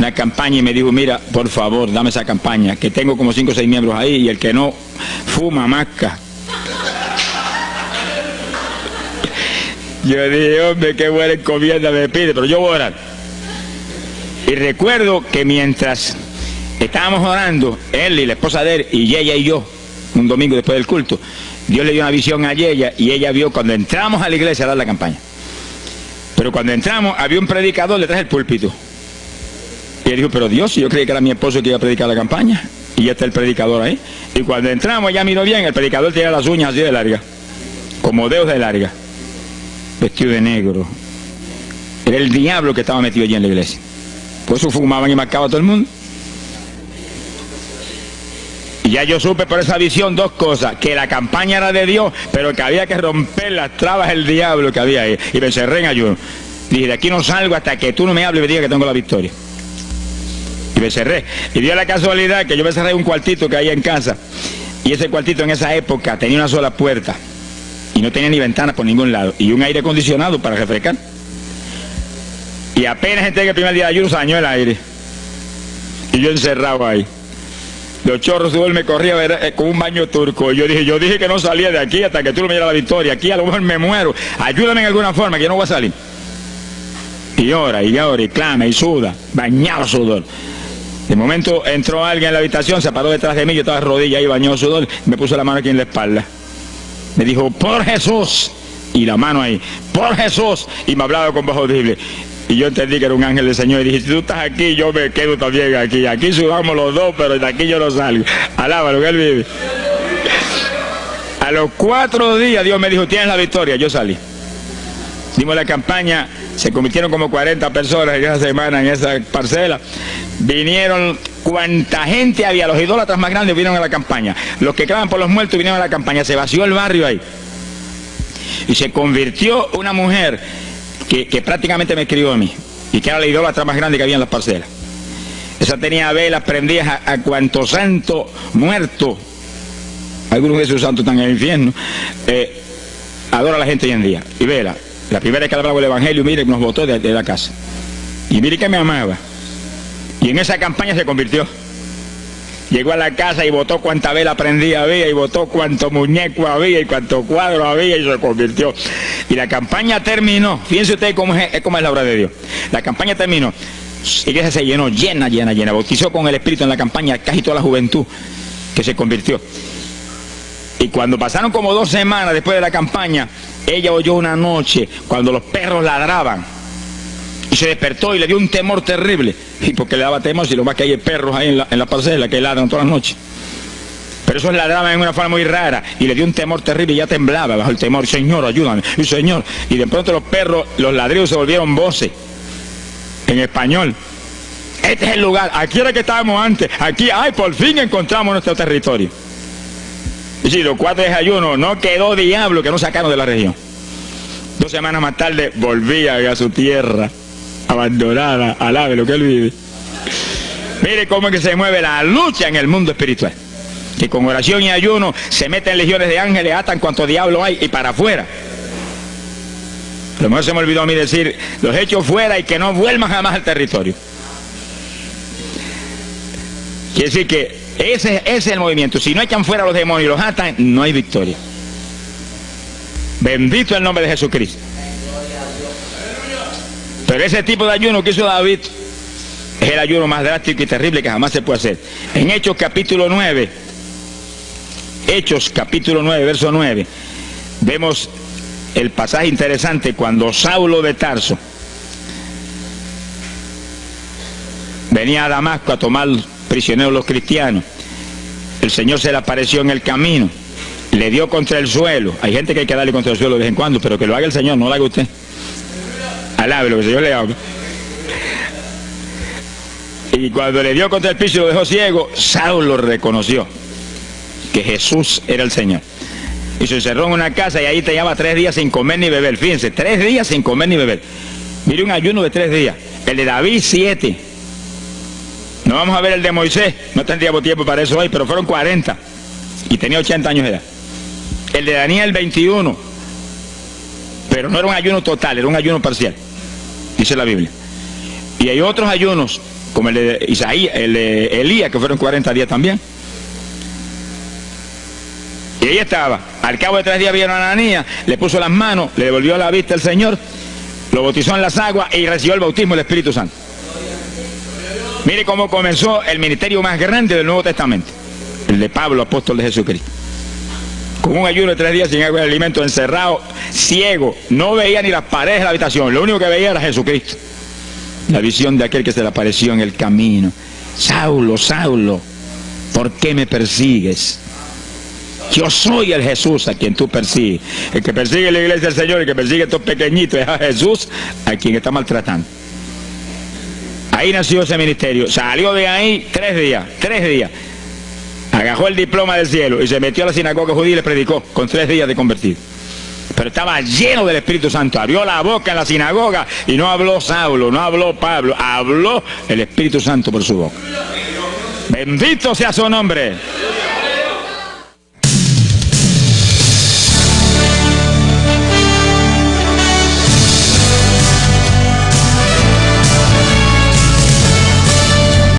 una campaña y me dijo, mira, por favor, dame esa campaña, que tengo como 5 o 6 miembros ahí y el que no fuma, masca. Yo dije, hombre, qué buena encomienda me pide, pero yo voy a orar. Y recuerdo que mientras estábamos orando, él y la esposa de él, y ella y yo, un domingo después del culto, Dios le dio una visión a ella y ella vio cuando entramos a la iglesia a dar la campaña. Pero cuando entramos había un predicador detrás del púlpito. Y él dijo, pero Dios, yo creí que era mi esposo que iba a predicar la campaña. Y ya está el predicador ahí. Y cuando entramos, ella miró bien, el predicador tenía las uñas así de larga, como dedos de larga, vestido de negro. Era el diablo que estaba metido allí en la iglesia. Por eso fumaban y marcaban a todo el mundo. Y ya yo supe por esa visión 2 cosas, que la campaña era de Dios, pero que había que romper las trabas del diablo que había ahí. Y me encerré en ayuno. Dije, de aquí no salgo hasta que tú no me hables y me digas que tengo la victoria. Y me cerré. Y dio la casualidad que yo me cerré en un cuartito que hay en casa. Y ese cuartito en esa época tenía una sola puerta. Y no tenía ni ventanas por ningún lado. Y un aire acondicionado para refrescar. Y apenas entré el primer día de ayuno, se dañó el aire. Y yo encerrado ahí. Los chorros de sudor me corría con un baño turco. Y yo dije que no salía de aquí hasta que tú no me dieras la victoria. Aquí a lo mejor me muero. Ayúdame en alguna forma, que yo no voy a salir. Y ora, y clama, y suda. Bañado sudor. De momento entró alguien en la habitación, se paró detrás de mí, yo estaba de rodillas ahí, bañado sudor, me puso la mano aquí en la espalda. Me dijo, por Jesús. Y la mano ahí, por Jesús. Y me hablaba con voz audible. Y yo entendí que era un ángel del Señor y dije, si tú estás aquí, yo me quedo también aquí. Aquí subamos los dos, pero de aquí yo no salgo. Alábalo, que Él vive. A los 4 días Dios me dijo, tienes la victoria. Yo salí. Dimos la campaña, se convirtieron como 40 personas en esa semana en esa parcela. Vinieron cuanta gente había, los idólatras más grandes vinieron a la campaña. Los que claman por los muertos vinieron a la campaña. Se vació el barrio ahí. Y se convirtió una mujer que prácticamente me escribió a mí, y que era la idólatra más grande que había en las parcelas. Esa tenía velas prendidas a cuanto santo muerto, algunos de esos santos están en el infierno, adora a la gente hoy en día. Y vela, la primera vez que hablaba el evangelio, mire, nos botó de la casa. Y mire que me amaba. Y en esa campaña se convirtió. Llegó a la casa y botó cuanta vela prendida había, y botó cuanto muñeco había, y cuanto cuadro había, y se convirtió. Y la campaña terminó. Fíjense ustedes cómo es la obra de Dios. La campaña terminó. La iglesia se llenó, llena. Bautizó con el Espíritu en la campaña casi toda la juventud que se convirtió. Y cuando pasaron como 2 semanas después de la campaña, ella oyó una noche cuando los perros ladraban. Y se despertó y le dio un temor terrible. Y porque le daba temor, si lo más que hay perros ahí en la parcela que ladran todas las noches. Pero esos ladraban en una forma muy rara. Y le dio un temor terrible y ya temblaba bajo el temor. Señor, ayúdame. Y Señor. Y de pronto los perros, los ladridos se volvieron voces. En español. Este es el lugar. Aquí era que estábamos antes. Aquí, ay, por fin encontramos nuestro territorio. Y si los 4 de ayuno, no quedó diablo que no sacaron de la región. 2 semanas más tarde volvía a su tierra abandonada, alabe lo que Él vive. Mire cómo es que se mueve la lucha en el mundo espiritual, que con oración y ayuno se meten legiones de ángeles, atan cuanto diablo hay y para afuera. A lo mejor se me olvidó a mí decir, los echo fuera y que no vuelvan jamás al territorio. Quiere decir que ese es el movimiento. Si no echan fuera a los demonios y los atan, no hay victoria. Bendito el nombre de Jesucristo. Pero ese tipo de ayuno que hizo David es el ayuno más drástico y terrible que jamás se puede hacer. En Hechos capítulo 9, verso 9, vemos el pasaje interesante cuando Saulo de Tarso venía a Damasco a tomar prisioneros los cristianos. El Señor se le apareció en el camino, le dio contra el suelo. Hay gente que hay que darle contra el suelo de vez en cuando, pero que lo haga el Señor, no lo haga usted. Alabe lo que el Señor le haga. Y cuando le dio contra el piso y lo dejó ciego, Saulo reconoció que Jesús era el Señor. Y se encerró en una casa y ahí te lleva 3 días sin comer ni beber. Fíjense, 3 días sin comer ni beber. Mire un ayuno de 3 días. El de David 7. No vamos a ver el de Moisés, no tendríamos tiempo para eso hoy, pero fueron 40 y tenía 80 años de edad. El de Daniel 21, pero no era un ayuno total, era un ayuno parcial, dice la Biblia. Y hay otros ayunos como el de Isaías, el de Elías, que fueron 40 días también. Y ahí estaba. Al cabo de 3 días vieron a Ananías, le puso las manos, le devolvió la vista al Señor, lo bautizó en las aguas y recibió el bautismo del Espíritu Santo. Mire cómo comenzó el ministerio más grande del Nuevo Testamento, el de Pablo, apóstol de Jesucristo. Con un ayuno de 3 días sin agua y alimento, encerrado, ciego, no veía ni las paredes de la habitación, lo único que veía era Jesucristo. La visión de aquel que se le apareció en el camino. Saulo, Saulo, ¿por qué me persigues? Yo soy el Jesús a quien tú persigues. El que persigue la iglesia del Señor, el que persigue a estos pequeñitos, es a Jesús a quien está maltratando. Ahí nació ese ministerio. Salió de ahí 3 días. Agarró el diploma del cielo y se metió a la sinagoga judía y le predicó con 3 días de convertido. Pero estaba lleno del Espíritu Santo. Abrió la boca en la sinagoga y no habló Saulo, no habló Pablo, habló el Espíritu Santo por su boca. Bendito sea su nombre.